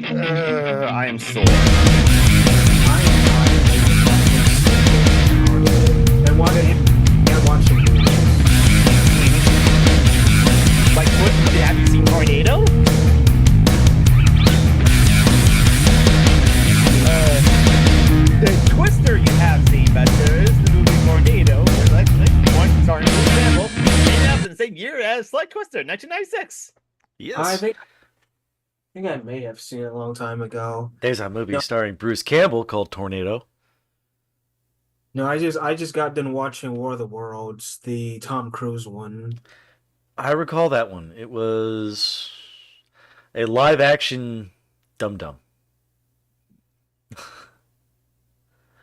I am sore. I and watching movies. Like, what? Have you seen Tornado? The Twister you have seen, but there is the movie Tornado, where one starring Bruce Campbell, came out in the same year as Slight Twister, 1996. Yes. I think I may have seen it a long time ago. There's a movie starring Bruce Campbell called Tornado. No, I just got done watching War of the Worlds, the Tom Cruise one. I recall that one. It was a live action Dum Dum.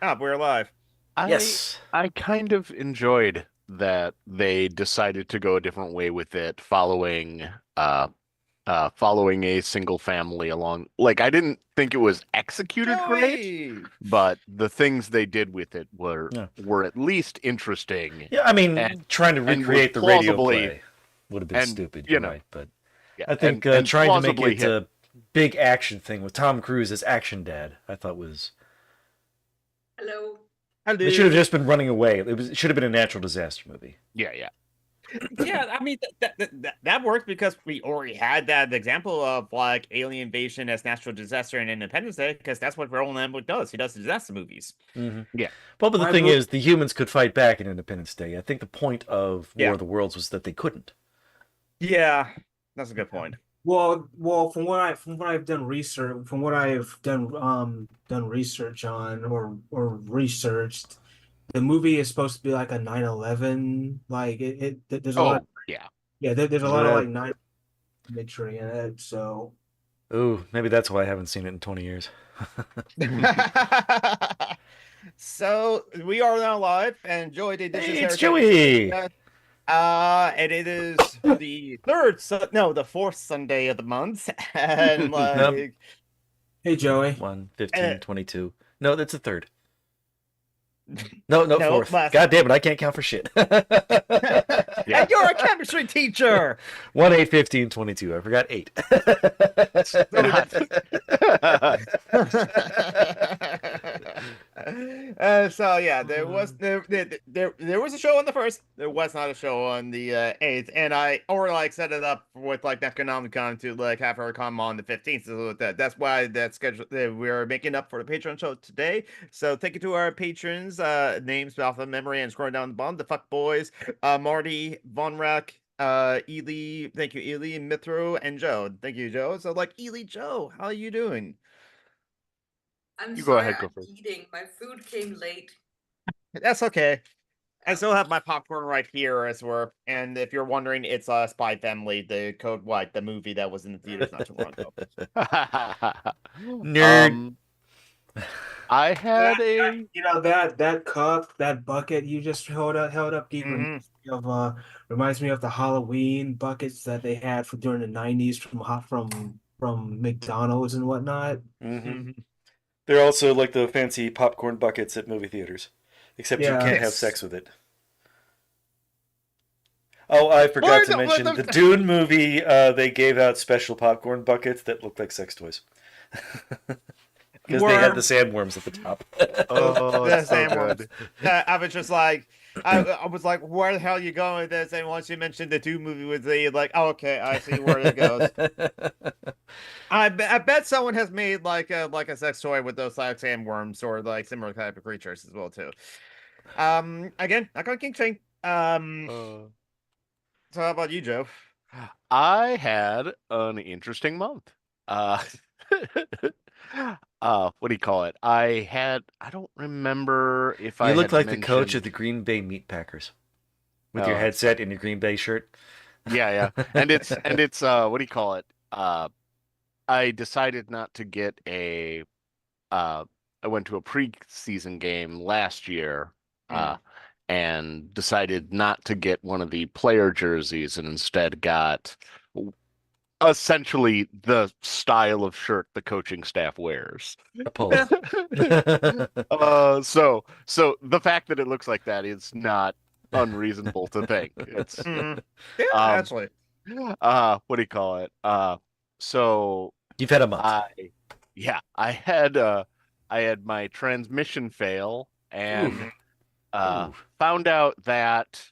Ah, we're alive. Yes. I kind of enjoyed that they decided to go a different way with it, following a single family along. Like, I didn't think it was executed great, but the things they did with it were at least interesting. Yeah, I mean, trying to recreate the radio plausibly- play would have been stupid, you know, right? But Yeah, I think and trying to make plausibly it a big action thing with Tom Cruise as action dad, I thought was. Hello. It should have just been running away. It should have been a natural disaster movie. Yeah. Yeah, I mean that worked because we already had that example of like alien invasion as natural disaster in Independence Day, because that's what Roland Emmerich does. He does disaster movies. Mm-hmm. Yeah. Well, but the thing is, the humans could fight back in Independence Day. I think the point of War Yeah. of the Worlds was that they couldn't. Yeah, that's a good point. Well, from what I've done research, from what I've done research on or researched, the movie is supposed to be like a 9/11. Like there's a lot. Yeah, there's a lot of like 9 imagery in it. So. Ooh, maybe that's why I haven't seen it in 20 years. So we are now live, and Joey did this. Hey, it's Joey. And it is the fourth Sunday of the month, and like, hey Joey, 1, 15, 22. No, that's the third. No, fourth. God damn it, I can't count for shit. And you're a chemistry teacher. 1, 8, 15, 22. I forgot 8. So yeah, there was a show on the first. There was not a show on the 8th, and I set it up with like Necronomicon to like have her come on the 15th. So that's why that schedule we're making up for the Patreon show today. So thank you to our patrons, names off of memory and scrolling down the bottom. The Fuck Boys, Marty, Von Rack, Ely, thank you, Ely, Mithro, and Joe. Thank you, Joe. So like Ely, Joe, how are you doing? You go ahead, go I'm first. eating. My food came late. That's okay. I still have my popcorn right here as we're, and if you're wondering, it's Spy Family, the Code White, the movie that was in the theaters not too long ago. Nerd. I had that cup, that bucket you just held up, Deep, reminds me of the Halloween buckets that they had during the 90s from McDonald's and whatnot. Mm-hmm. They're also like the fancy popcorn buckets at movie theaters, except you can't have sex with it. Oh, I forgot to mention the Dune movie. They gave out special popcorn buckets that looked like sex toys. Because they had the sandworms at the top. Oh, the so sandworms. good. I was just like, I was like, where the hell are you going with this? And once you mentioned the Dune movie with the like, oh, okay, I see where it goes. I bet someone has made like a sex toy with those like sandworms or like similar type of creatures as well too. Again, not going King Chain. So how about you, Joe? I had an interesting month. What do you call it? I don't remember if You I look had like the coach of mentioned- the Green Bay Meat Packers. With your headset and your Green Bay shirt. Yeah. And it's what do you call it? I decided not to get I went to a preseason game last year, and decided not to get one of the player jerseys and instead got essentially the style of shirt the coaching staff wears. A polo. So the fact that it looks like that is not unreasonable to think. It's actually. What do you call it? So you've had a month. I had my transmission fail and found out that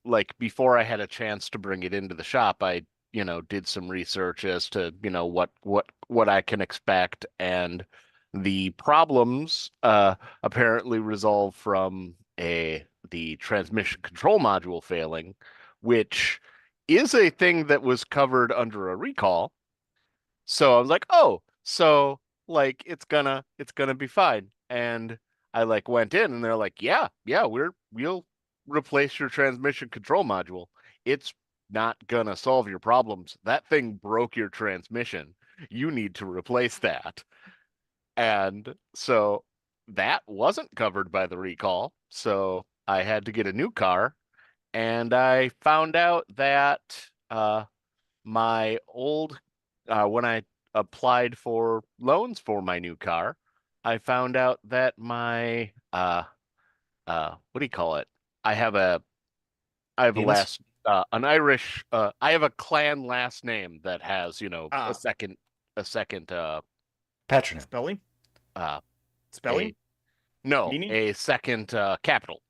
like before I had a chance to bring it into the shop, I did some research as to what I can expect, and the problems apparently resolve from the transmission control module failing, which is a thing that was covered under a recall. So I was like, oh, so like it's gonna be fine. And I like went in and they're like, yeah, we'll replace your transmission control module. It's not gonna solve your problems. That thing broke your transmission. You need to replace that. And so that wasn't covered by the recall. So I had to get a new car. And I found out that my old when I applied for loans for my new car, I found out that my what do you call it? I have a Penis? an Irish I have a clan last name that has, Ah. a second Patronym. Spelling? uh Spelling? Meaning? a second capital.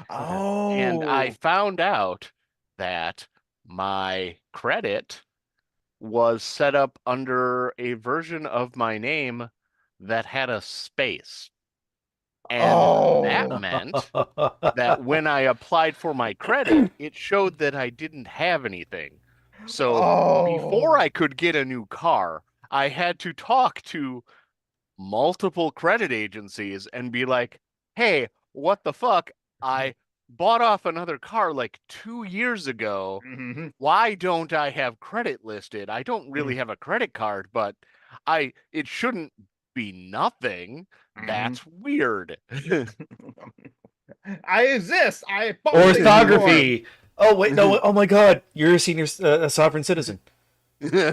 Oh. And I found out that my credit was set up under a version of my name that had a space. And that meant that when I applied for my credit, it showed that I didn't have anything. So before I could get a new car, I had to talk to multiple credit agencies and be like, hey, what the fuck? I bought off another car like 2 years ago. Mhm. Why don't I have credit listed? I don't really have a credit card, but it shouldn't be nothing. That's weird. I exist. I functioned before. Orthography. Oh wait, no. Oh my God, you're a senior sovereign citizen. Okay,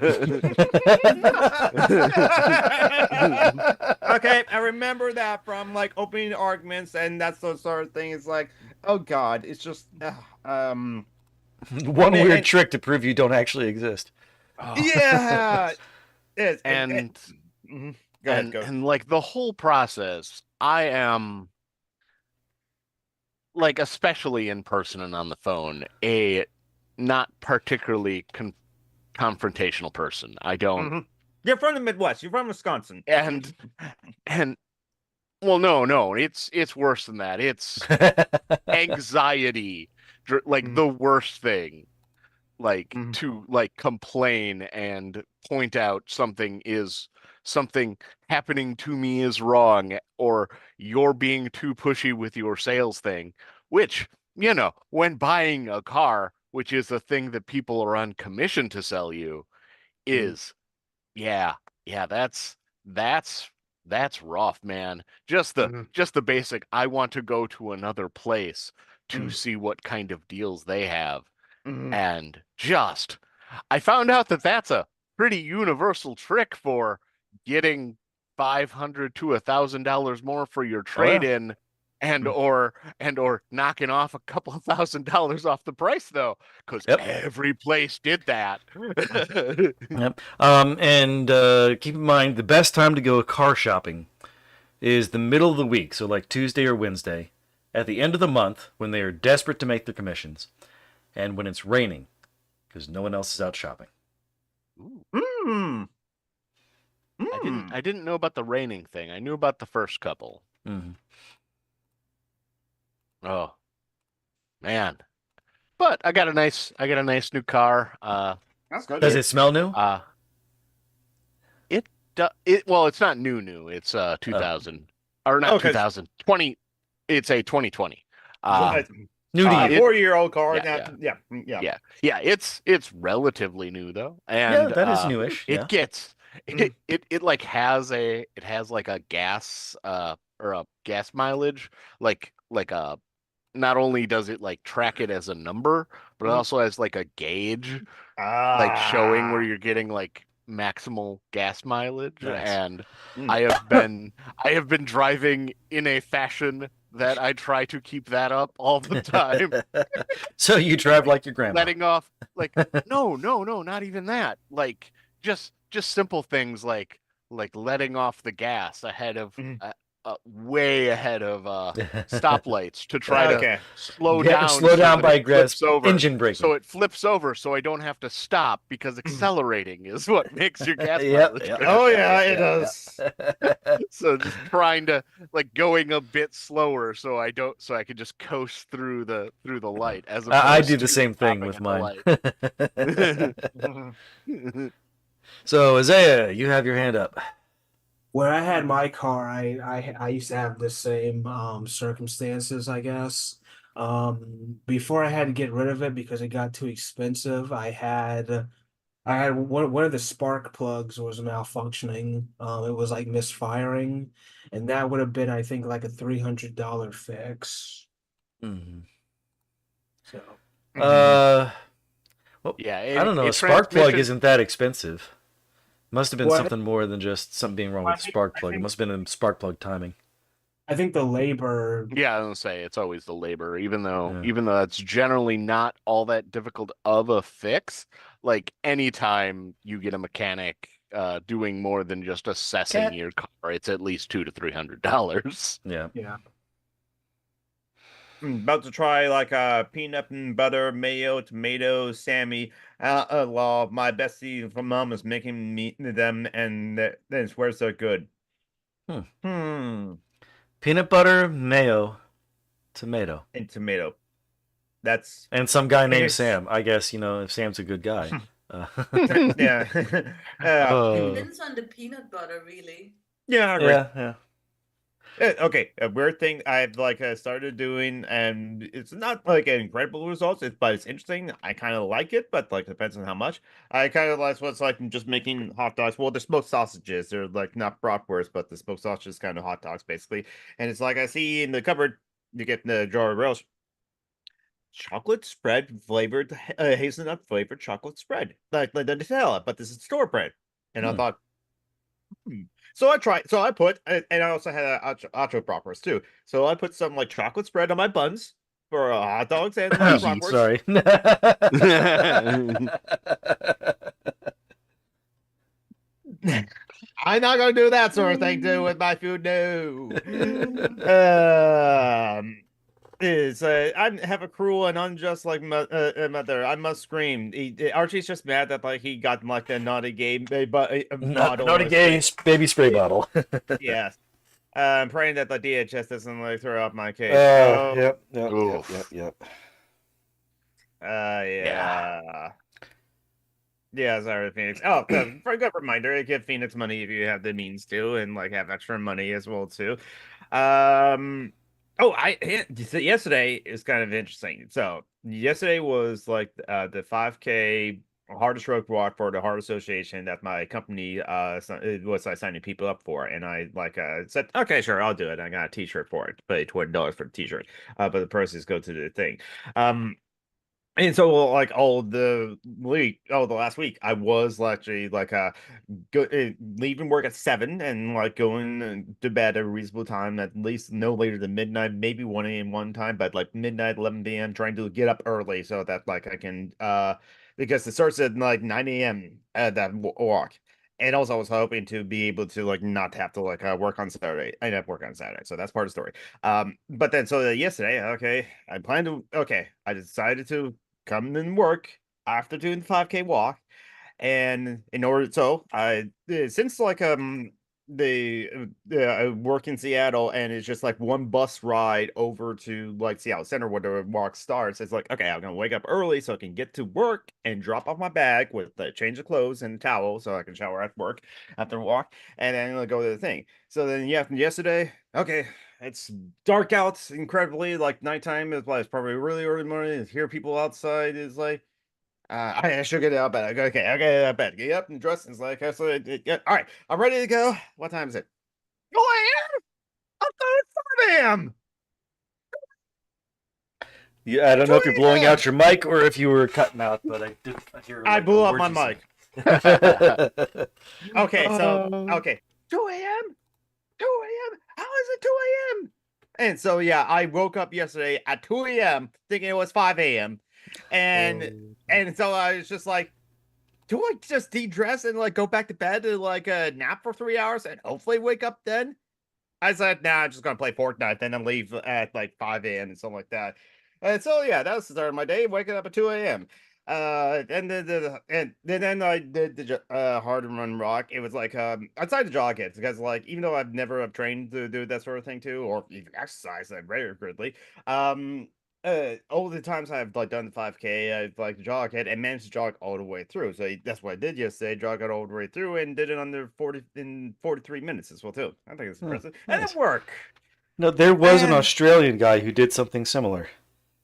I remember that from like opening arguments and that sort of thing. It's like, oh God, it's just One weird trick to prove you don't actually exist. yeah. It's, And mhm. Go ahead, go. and like the whole process, I am like, especially in person and on the phone, a not particularly confrontational person. I don't. Mhm. You're from the Midwest. You're from Wisconsin. And well, no, it's worse than that. It's anxiety, like the worst thing. Like to like complain and point out something happening to me is wrong, or you're being too pushy with your sales thing, which, when buying a car, which is a thing that people are on commission to sell you, is that's rough, man. Just the basic, I want to go to another place to see what kind of deals they have. And I found out that that's a pretty universal trick for getting $500 to $1,000 more for your trade-in, or knocking off a couple of $1,000s off the price, though, because every place did that. Yep. And keep in mind, the best time to go car shopping is the middle of the week, so like Tuesday or Wednesday, at the end of the month when they are desperate to make their commissions, and when it's raining, because no one else is out shopping. I didn't know about the raining thing. I knew about the first couple. Oh, man! But I got a nice new car. That's good. Does it smell new? Well, it's not new. It's 2000 or not 2020. It's a 2020. New to you. 4-year-old car. Yeah. It's relatively new though, and yeah, that is newish. It gets it like has a gas or a gas mileage like a. Not only does it like track it as a number, but it also has like a gauge, like showing where you're getting like maximal gas mileage. Nice. And I have been driving in a fashion that I try to keep that up all the time. So you drive like your grandma. Letting off no, not even that. Like just simple things like like letting off the gas ahead of Mhm. way ahead of stoplights to try to Okay. slow Yeah, down slow so down that by it flips over. engine braking. So it flips over so I don't have to stop because accelerating is what makes your gas Yep, mileage yep. go. Oh yeah, it does. So just trying to like going a bit slower so I can just coast through the light as opposed I do to the same thing stopping with at mine. the light. So, Isaiah, you have your hand up. Where I had my car, I used to have the same circumstances, I guess. Before I had to get rid of it because it got too expensive, I had one of the spark plugs was malfunctioning. It was like misfiring, and that would have been, I think, like a $300 fix. Mhm. So Well, Yeah, I don't know. a A spark plug transmission. isn't that expensive. Must have been Well, something more than just something being wrong with the spark I plug. It think must have been a spark plug timing. I think the labor. Yeah, I was gonna say it's always the labor, even though Yeah. that's generally not all that difficult of a fix. Like anytime you get a mechanic doing more than just assessing Cat. your car, it's at least $200 to $300. Yeah. Yeah. About to try like peanut and butter, mayo, tomato, Sammy. Well, my bestie from mom is making me them, and then swears they're good. Hmm. Peanut butter, mayo, tomato, And tomato. That's and some guy named it's Sam. I guess if Sam's a good guy. yeah. Depends on the peanut butter, really. Yeah, I agree. Yeah. Okay, a weird thing I've like started doing, and it's not like an incredible results, but it's interesting. I kind of like it, but like depends on how much. I kind of like what's like just making hot dogs. Well, they're smoked sausages. They're like not bratwurst, but the smoked sausages kind of hot dogs basically. And it's like I see in the cupboard, you get the jar of rails, chocolate spread flavored, hazelnut flavored chocolate spread, like the Nutella, but this is store brand. And I Hmm. thought. So I tried. So I put, and I also had acho bratwurst too. So I put some like chocolate spread on my buns for hot dogs and my bratwurst. Sorry. I'm not gonna do that sort of thing too with my food. No. Is I have a cruel and unjust like mother. I must scream. Archie's just mad that like he got like the naughty gay bottle. Not a gay baby spray bottle. Yes. I'm praying that the DHS doesn't like throw out my case. Yep. Oof. Yeah. Yeah, sorry, Phoenix. Oh, for a good reminder, give Phoenix money if you have the means to, and like have extra money as well too. Yesterday is kind of interesting. So yesterday was like the 5K hardest road walk for the Heart Association that my company was signing people up for, and I like said, okay, sure, I'll do it. I got a T-shirt for it, paid $20 for the T-shirt, but the proceeds go to the thing. And so, like the last week, I was actually like leaving work at 7 and like going to bed at a reasonable time, at least no later than midnight, maybe 1 a.m. one time, but like midnight, 11 p.m. Trying to get up early so that like I can because it starts at like 9 a.m. That walk. And also, I was hoping to be able to like not have to like work on Saturday. I have work on Saturday, so that's part of the story. But then so yesterday, okay, I decided to come and work after doing the 5K walk. And in order, so I since like I work in Seattle, and it's just like one bus ride over to like Seattle Center where the walk starts. It's like, okay, I'm gonna wake up early so I can get to work and drop off my bag with the change of clothes and towel so I can shower at work after the walk, and then I'll go to the thing. So then yeah, yesterday, okay, it's dark out incredibly, like nighttime is like it's probably really early morning. Hear people outside is like I should get out of bed. I go, okay, I get out of bed. Get up and dress. It's like, yeah, all right, I'm ready to go. What time is it? Oh, I am. I thought it's 5 a.m. Yeah, I don't know if you're 2 blowing a.m. out your mic or if you were cutting out, but I did hear. I blew up my mic. Okay, so Um, okay, 2 a.m. 2 a.m. How is it 2 a.m.? And so yeah, I woke up yesterday at 2 a.m. thinking it was 5 a.m. And so I was just like, to like just de-dress and like go back to bed and like nap for 3 hours and hopefully wake up then. I said, nah, I'm just gonna play Fortnite, then I'm leave at like 5 a.m. and something like that. And so yeah, that was the start of my day, waking up at 2 a.m. And then I did the hard run rock. It was like outside the jog hits because like even though I've never have trained to do that sort of thing too, or even exercise that regularly, um, all the times I've like done the 5K, I've like jog hit and managed to jog all the way through. So that's what I did yesterday. Jog it all the way through and did it under 43 minutes as well too. I think it's impressive, and nice. it worked. No, there was an And- Australian guy who did something similar.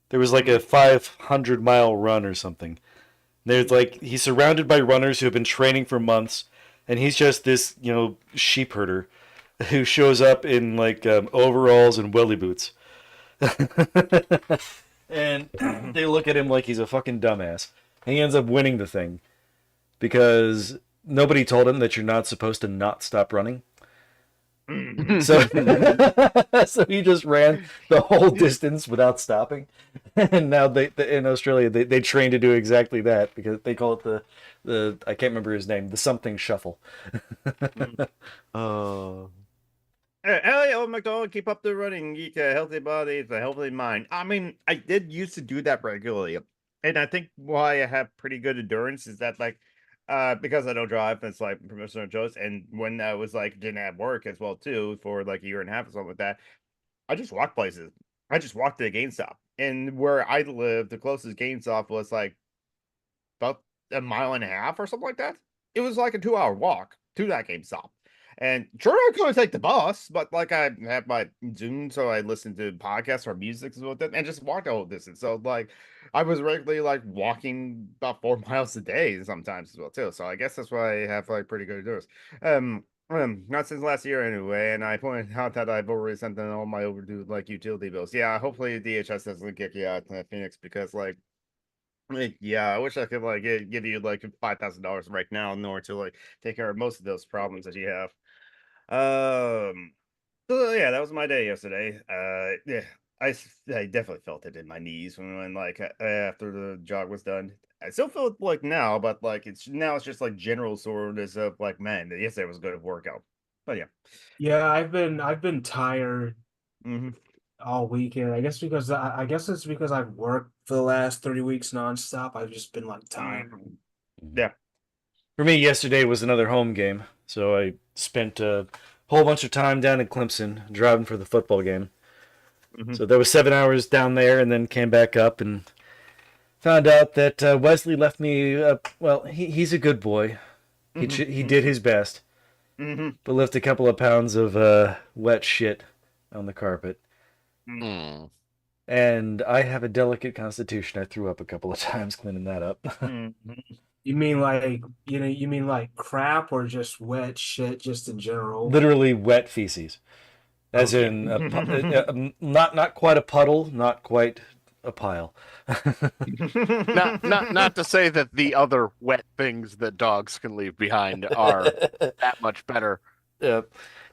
There was like a 500-mile run or something. There's like he's surrounded by runners who have been training for months, and he's just this sheep herder who shows up in like overalls and welly boots. And they look at him like he's a fucking dumbass. And he ends up winning the thing because nobody told him that you're not supposed to not stop running. So, so he just ran the whole distance without stopping. And now they in Australia they train to do exactly that because they call it the I can't remember his name, the something shuffle. Oh. Elliot McDonald, keep up the running. Eat a healthy body, it's a healthy mind. I mean, I did used to do that regularly, and I think why I have pretty good endurance is that like, because I don't drive, it's like professional choice. And when I was like didn't have work as well too for like a year and a half or something like that, I just walked places. I just walked to the GameStop, and where I lived, the closest GameStop was like about a mile and a half or something like that. It was like a 2 hour walk to that GameStop. And sure, I could take the bus, but like I have my Zoom, so I listened to podcasts or music as well, and just walked the whole distance. So like, I was regularly like walking about 4 miles a day sometimes as well too. So I guess that's why I have like pretty good endurance. Not since last year anyway. And I pointed out that I've already sent in all my overdue like utility bills. Yeah, hopefully DHS doesn't kick you out Phoenix because like. Yeah, I wish I could like give you like $5,000 right now in order to like take care of most of those problems that you have. So yeah, that was my day yesterday. Yeah, I definitely felt it in my knees when like after the jog was done. I still feel it like now, but like it's just like general soreness of like man, yesterday was a good workout. But yeah. Yeah, I've been tired Hmm. all weekend. I guess I guess it's because I've worked for the last 30 weeks nonstop. I've just been like tired. Yeah. For me, yesterday was another home game, so I spent a whole bunch of time down in Clemson driving for the football game. Mhm. So there was 7 hours down there, and then came back up and found out that Wesley left me. Well, he's a good boy. He did his best, but left a couple of pounds of wet shit on the carpet. Hmm. And I have a delicate constitution. I threw up a couple of times cleaning that up. You mean like you mean like crap or just wet shit just in general? Literally wet feces, as Okay. in not quite a puddle, not quite a pile. Not to say that the other wet things that dogs can leave behind are that much better. Yeah.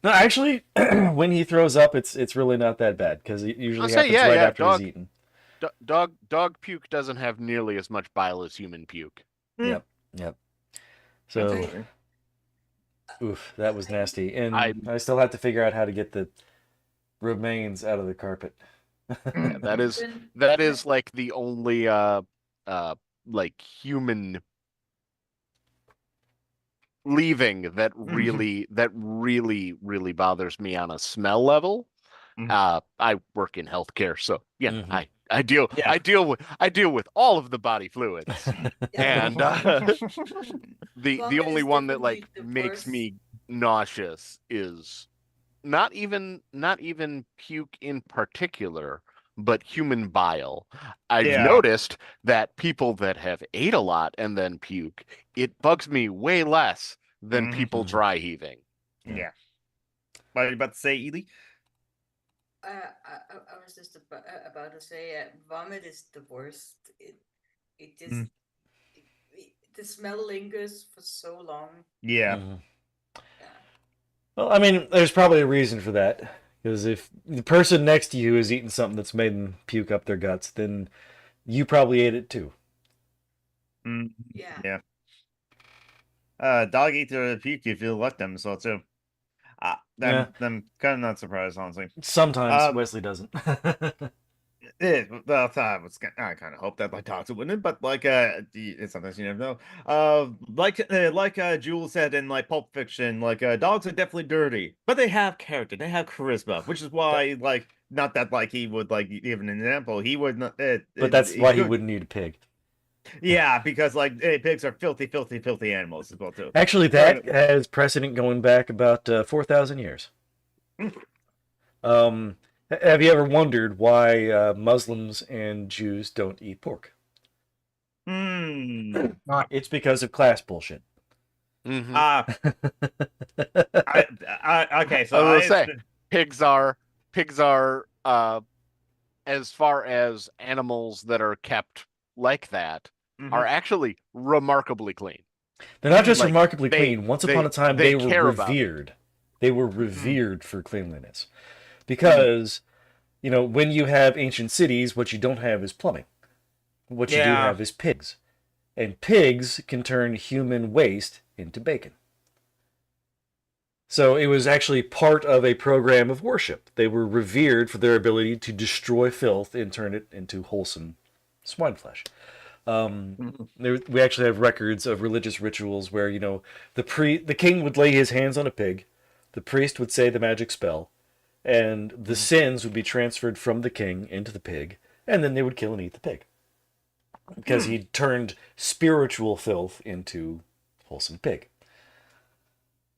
No, actually, when he throws up, it's really not that bad because it usually happens right after he's eaten. Dog puke doesn't have nearly as much bile as human puke. Yep. So, oof, that was nasty, and I still have to figure out how to get the remains out of the carpet. Yeah, that is like the only like human leaving that really bothers me on a smell level. I work in healthcare, so yeah, I deal with all of the body fluids, and the only one that like makes me nauseous is not even puke in particular, but human bile. I've noticed that people that have ate a lot and then puke, it bugs me way less than people dry heaving. Yeah. What are you about to say, Ely? I was just about to say, vomit is the worst. It just the smell lingers for so long. Yeah. Well, I mean, there's probably a reason for that. Because if the person next to you is eating something that's made them puke up their guts, then you probably ate it too. Yeah. Yeah. Dog eat their puke if you let them, so too. Yeah. I'm kind of not surprised, honestly. Sometimes Wesley doesn't. Well, I kind of hope that like dogs wouldn't, but like sometimes you never know. Like Jules said in like Pulp Fiction, like dogs are definitely dirty, but they have character, they have charisma, which is why like not that like he would like give an example, he would not. But that's why he wouldn't need a pig. Yeah, because like pigs are filthy, filthy, filthy animals as well too. Actually, that has precedent going back about 4,000 years. Have you ever wondered why Muslims and Jews don't eat pork? It's because of class bullshit. Mhm. Okay, so I will say pigs are as far as animals that are kept like that are actually remarkably clean. They're not just Like, remarkably clean. Once upon a time, they were care about it. revered. They were revered for cleanliness. Because, you know, when you have ancient cities, what you don't have is plumbing. What you do have is pigs. And pigs can turn human waste into bacon. So it was actually part of a program of worship. They were revered for their ability to destroy filth and turn it into wholesome swine flesh. We actually have records of religious rituals where, you know, the king would lay his hands on a pig, the priest would say the magic spell, and the sins would be transferred from the king into the pig, and then they would kill and eat the pig. Because he turned spiritual filth into wholesome pig.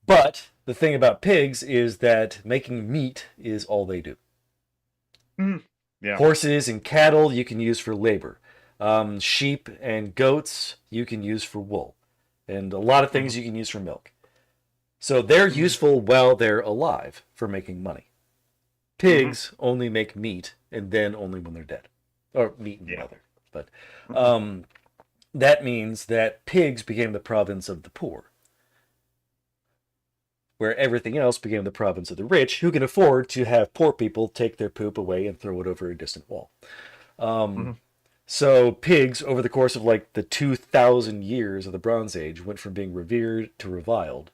But the thing about pigs is that making meat is all they do. Yeah. Horses and cattle you can use for labor. Sheep and goats you can use for wool. And a lot of things you can use for milk. So they're useful while they're alive for making money. Pigs only make meat, and then only when they're dead. Or meat and leather. But that means that pigs became the province of the poor. Where everything else became the province of the rich, who can afford to have poor people take their poop away and throw it over a distant wall. So pigs, over the course of like the 2,000 years of the Bronze Age, went from being revered to reviled,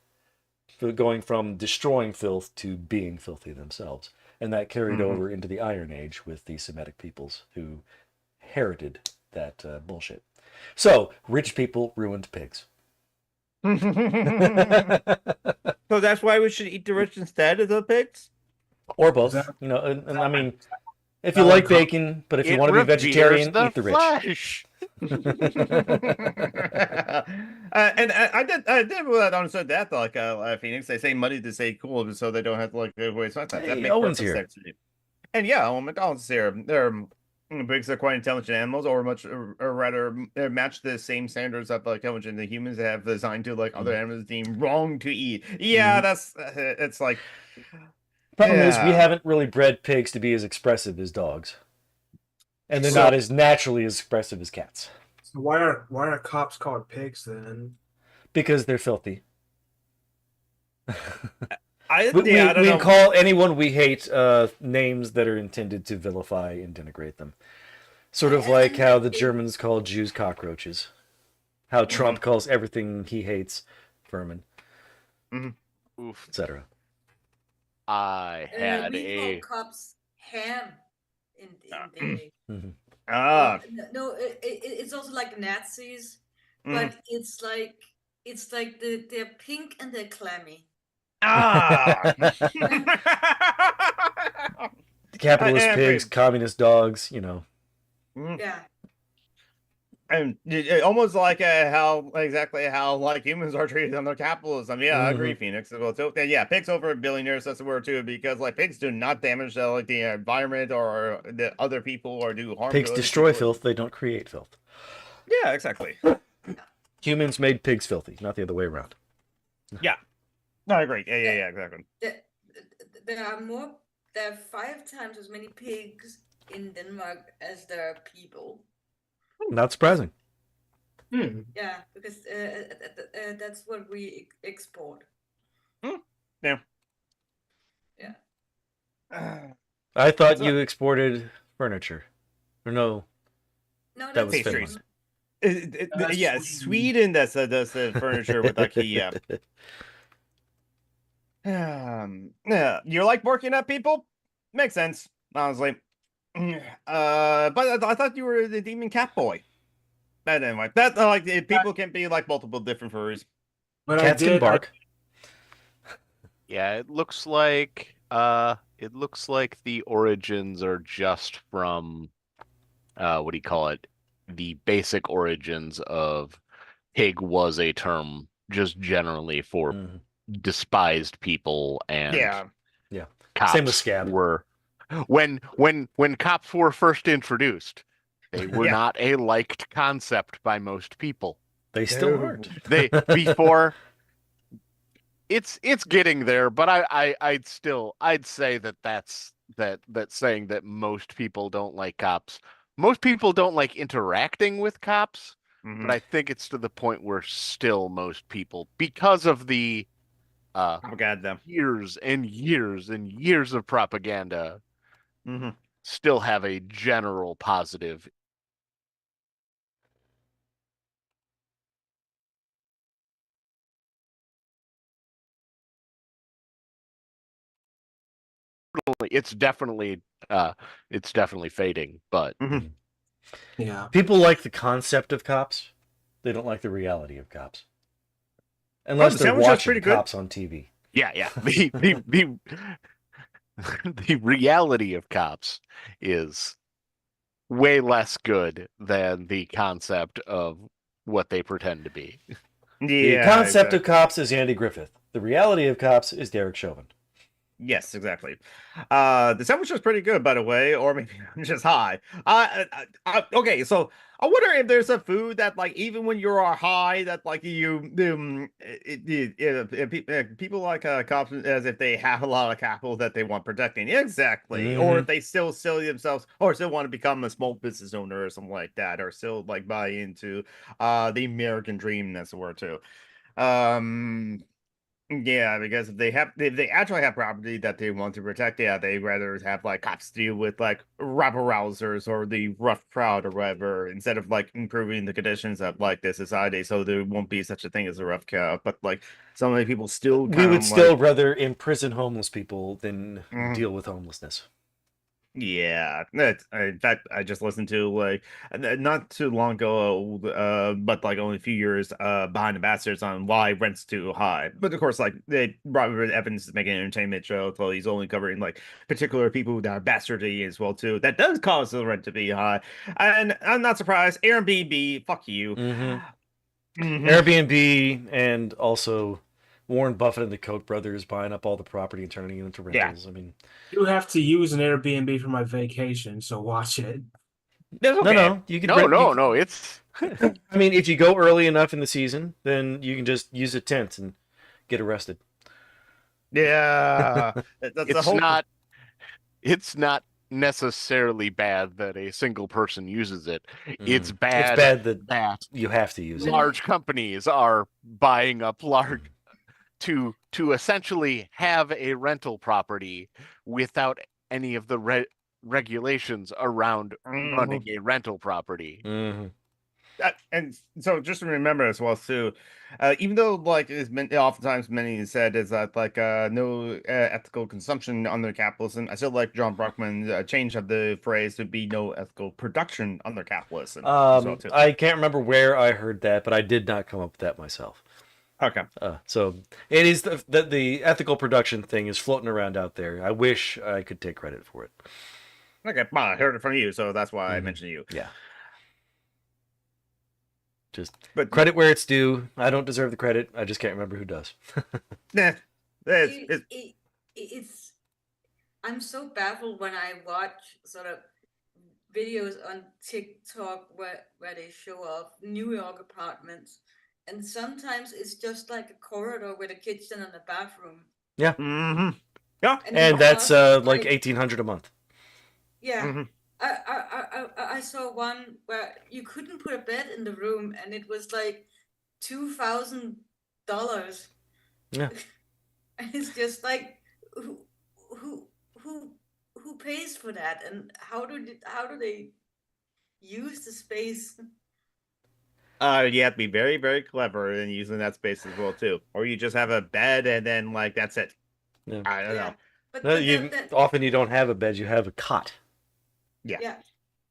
going from destroying filth to being filthy themselves. And that carried over into the Iron Age with the Semitic peoples who inherited that bullshit. So, rich people ruined pigs. So that's why we should eat the rich instead of the pigs? Or both. You know, and I mean, if you like bacon, but if you want to be vegetarian, eat the rich. And I did realize on that like Phoenix, they say money to say cool so they don't have to like waste my time. That makes Owen's perfect here. sense to me. And yeah, Owen McDonald's is here. Pigs are quite intelligent animals, or rather match the same standards of like intelligent the humans have designed to like other animals deemed wrong to eat. Yeah, that's it's like. Problem is, we haven't really bred pigs to be as expressive as dogs, and they're not as naturally as expressive as cats. So why are cops called pigs then? Because they're filthy. I We don't know. call anyone we hate names that are intended to vilify and denigrate them. Sort of like how the Germans call Jews cockroaches. How Trump calls everything he hates vermin. Etc. I had we call cops ham in Danish. No, it's also like Nazis, but it's like they're pink and they're clammy. Capitalist pigs, communist dogs, you know. Yeah. And almost like how like humans are treated under capitalism. Yeah, I agree, Phoenix. Well, so yeah, pigs over billionaires. That's the word too, because like pigs do not damage like the environment or the other people or do harm. Pigs destroy filth; they don't create filth. Yeah, exactly. Humans made pigs filthy, not the other way around. Yeah, no, I agree. Yeah, exactly. There are 5 times as many pigs in Denmark as there are people. Not surprising. Yeah, because that's what we export. Yeah. I thought you exported furniture. Or no. No, that was Finland. Yeah, Sweden does the furniture with IKEA. Yeah, you like working at people? Makes sense, honestly. But I thought you were the demon cat boy. But anyway, that people can be like multiple different furries. But Cats can bark. Yeah, it looks like the origins are just from what do you call it? The basic origins of pig was a term just generally for despised people, and Yeah. cops Same with scab. were when cops were first introduced, they were Yeah. not a liked concept by most people. They still aren't. They before it's getting there, but I'd say that's saying that most people don't like cops. Most people don't like interacting with cops, but I think it's to the point where still most people, because of the propaganda, years and years and years of propaganda, still have a general positive. It's definitely fading, but Yeah. People like the concept of cops. They don't like the reality of cops. Unless they're watching cops on TV. Yeah. The the reality of cops is way less good than the concept of what they pretend to be. The concept of cops is Andy Griffith. The reality of cops is Derek Chauvin. Yes, exactly. The sandwich was pretty good, by the way, or maybe I'm just high. Okay, so I wonder if there's a food that, like, even when you are high, that like people like cops as if they have a lot of capital that they want protecting, exactly, or if they still themselves, or still want to become a small business owner or something like that, or still like buy into the American dream, as it were, too. Yeah, because if they actually have property that they want to protect, yeah, they rather have like cops deal with like rabble rousers or the rough crowd or whatever, instead of like improving the conditions of like the society, so there won't be such a thing as a rough crowd. But like so many people still we would still rather imprison homeless people than deal with homelessness. Yeah, in fact, I just listened to like not too long ago, but like only a few years behind the bastards on why rent's too high. But of course, like they brought evidence to make an entertainment show, so he's only covering like particular people that are bastardy as well too. That does cause the rent to be high, and I'm not surprised. Airbnb, fuck you. Airbnb, and also Warren Buffett and the Koch brothers buying up all the property and turning it into rentals. Yeah. I mean, you have to use an Airbnb for my vacation, so watch it. Okay. No, you can. No. It's. I mean, if you go early enough in the season, then you can just use a tent and get arrested. Yeah, It's not necessarily bad that a single person uses it. It's bad. It's bad that you have to use it. Large companies are buying up large to essentially have a rental property without any of the regulations around running a rental property. And so just remember as well too, even though like it's been oftentimes many said is that like no ethical consumption under capitalism, I still like John Bruckman's change of the phrase to be no ethical production under capitalism. As well too. I can't remember where I heard that, but I did not come up with that myself. Okay. So it is the ethical production thing is floating around out there. I wish I could take credit for it. Okay, well, I heard it from you, so that's why I mentioned you. Yeah. But credit where it's due. I don't deserve the credit. I just can't remember who does. Nah, it's. I'm so baffled when I watch sort of videos on TikTok where they show off New York apartments, and sometimes it's just like a corridor with a kitchen and a bathroom. Yeah. Yeah. And that's like $1,800 a month. Yeah. I saw one where you couldn't put a bed in the room, and it was like $2,000. Yeah. And it's just like who pays for that, and how do they use the space? You have to be very, very clever in using that space as well too, or you just have a bed and then like that's it. Yeah. I don't know. But, No, but often you don't have a bed, you have a cot. Yeah.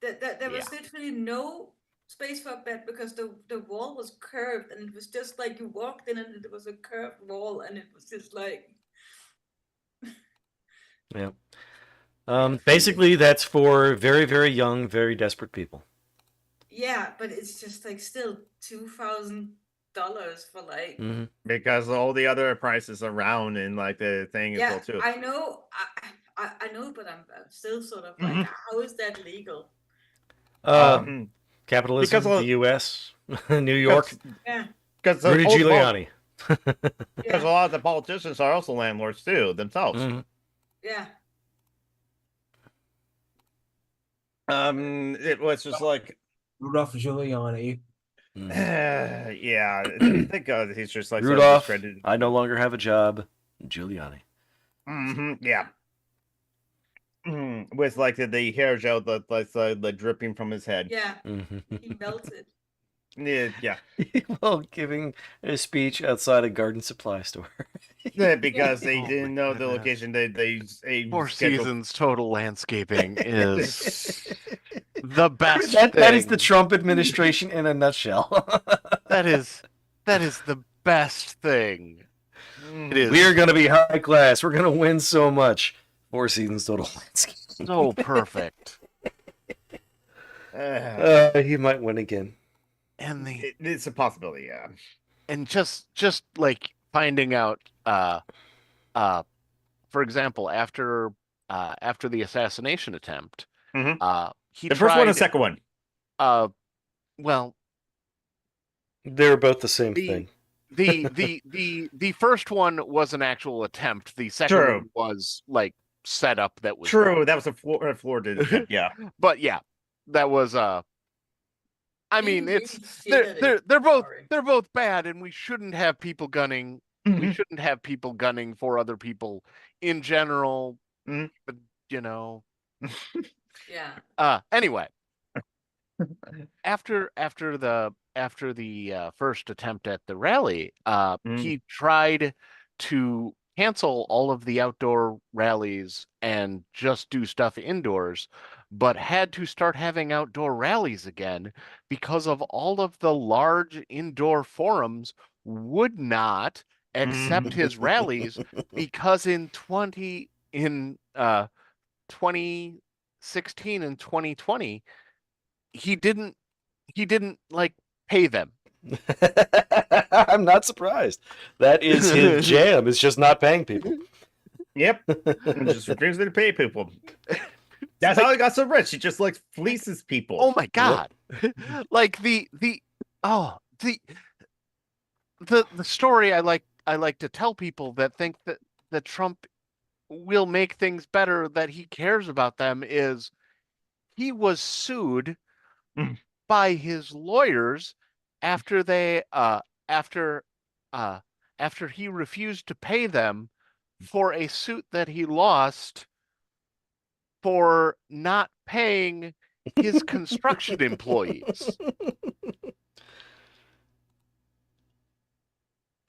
There was literally no space for a bed because the wall was curved and it was just like you walked in and it was a curved wall and it was just like Yeah. Basically, that's for very, very young, very desperate people. yeah, but it's just like still $2,000 for like Because all the other prices around and like the thing as well too. I know I know, but I'm still sort of like how is that legal? Capitalism, because the U.S., New York, Because Rudy Giuliani. Because a lot of the politicians are also landlords too themselves. Yeah. It was just like Rudolph Giuliani. yeah. Thank God he's just like Rudolph. So discredited. I no longer have a job. Giuliani. Yeah. With like the hair gel that dripping from his head. Yeah. He melted. Yeah. While giving a speech outside a garden supply store. Because they didn't know the location. They Four scheduled... Seasons Total Landscaping is the best. That is the Trump administration in a nutshell. That is the best thing. It is. We are going to be high class. We're going to win so much. Four Seasons Total Landscaping. So perfect. He might win again. And it's a possibility, yeah. And just like finding out, for example, after the assassination attempt, he the first one and the second one. Well, they're both the same thing. The first one was an actual attempt. The second one was like set up. That was true. That was a Florida attempt, yeah. But yeah, that was I mean, they're both bad, and we shouldn't have people gunning. We shouldn't have people gunning for other people in general. But you know, yeah. Anyway, after the first attempt at the rally, he tried to cancel all of the outdoor rallies and just do stuff indoors, but had to start having outdoor rallies again because of all of the large indoor forums would not accept his rallies because in 2016 and 2020 he didn't like pay them. I'm not surprised. That is his jam. It's just not paying people. Yep. Just refusing to pay people. That's how he got so rich. He just like fleeces people. Oh my God. Like the story I like to tell people that think that Trump will make things better, that he cares about them, is he was sued by his lawyers after he refused to pay them for a suit that he lost for not paying his construction employees.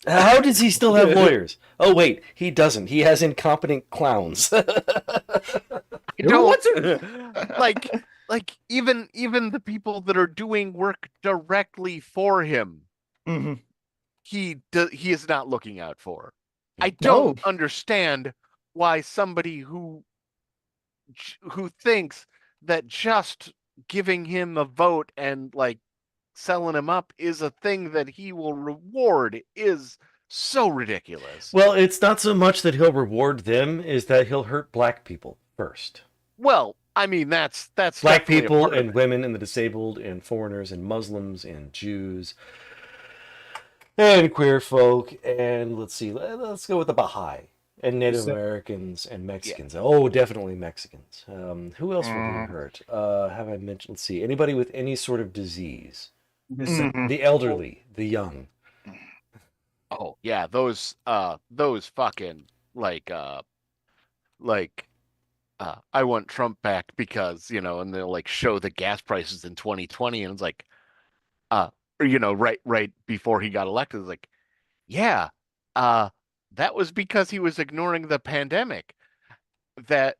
How does he still have lawyers? Oh wait, he doesn't. He has incompetent clowns. Like even the people that are doing work directly for him, he is not looking out for. I don't understand why somebody who thinks that just giving him a vote and like selling him up is a thing that he will reward is so ridiculous. Well, it's not so much that he'll reward them, is that he'll hurt black people first. Well, I mean, that's black people and women and the disabled and foreigners and Muslims and Jews and queer folk and let's go with the Baha'i and Native Americans and Mexicans. Yeah. Oh, definitely Mexicans. Who else will be hurt? Have I mentioned? Let's see. Anybody with any sort of disease. The elderly, the young. Oh yeah, those fucking I want Trump back because, and they'll like show the gas prices in 2020 and it's like, right before he got elected, like, yeah, that was because he was ignoring the pandemic. I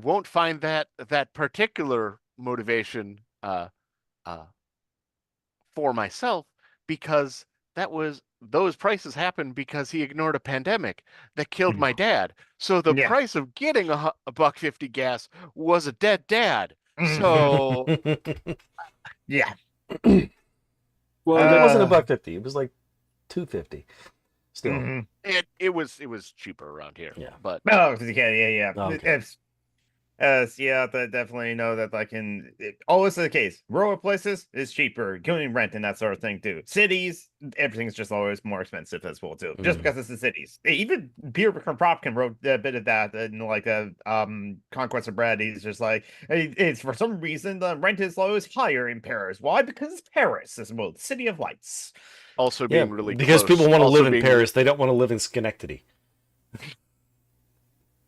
won't find that particular motivation uh for myself, because those prices happened because he ignored a pandemic that killed my dad. So the Yeah. price of getting a buck 50 gas was a dead dad. So Yeah. Well, It wasn't Uh, $1.50. It was like $2.50. Still, mhm. it was cheaper around here. Yeah. But Oh, yeah. Okay. Yeah, definitely know that always the case. Rural places is cheaper, going rent and that sort of thing too. Cities, everything's just always more expensive as well too, just because it's the cities. Even Peter Kropotkin wrote a bit of that in like a Conquest of Bread. He's just like, it's for some reason the rent is always higher in Paris. Why? Because it's Paris as well, the city of lights. also Yeah, being really because close, people want to also live in being Paris. They don't want to live in Schenectady.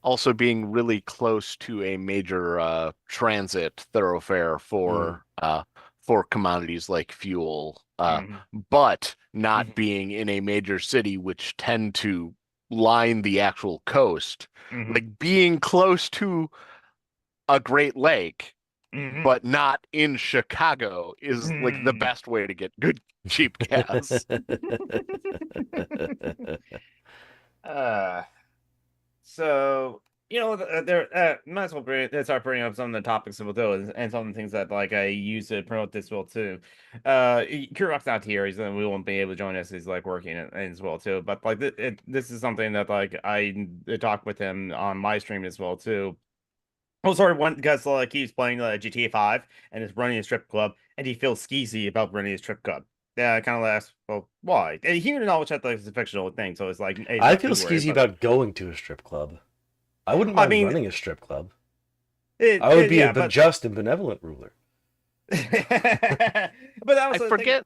also being really close to a major transit thoroughfare for commodities like fuel, Mhm. but not Mhm. being in a major city, which tend to line the actual coast. Mhm. Like being close to a Great Lake, Mhm. but not in Chicago is like the Mhm. best way to get good cheap gas. uh So, there might as well start bringing up some of the topics we'll do, and some of the things that I use to promote this will too. Kurok's not here; we won't be able to join us. He's working as well too. But this is something that I talk with him on my stream as well too. Oh, sorry, one because he's playing GTA 5 and is running a strip club, and he feels skeezy about running a strip club. Yeah, I kind of asked, well, why? And he acknowledged that it's a fictional thing, so it's like, hey, I not feel too worried skeezy about it. about going to a strip club. I wouldn't I mind mean, running a strip club. I would be yeah, a but just and benevolent ruler. but that I was the thing. forget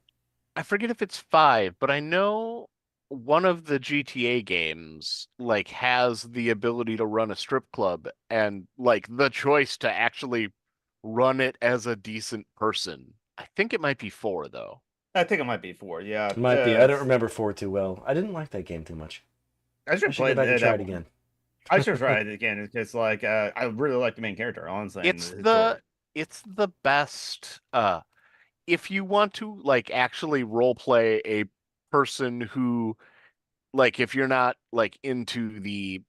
I forget if it's 5, but I know one of the GTA games like has the ability to run a strip club and like the choice to actually run it as a decent person. I think it might be 4 though. I think it might be 4. Yeah, It might be. I don't remember 4 too well. I didn't like that game too much. I I should should go play back and try that it one. again. I should try it again because I really like the main character, honestly, and It's his the story. it's the best if you want to like actually role play a person who like if you're not like into the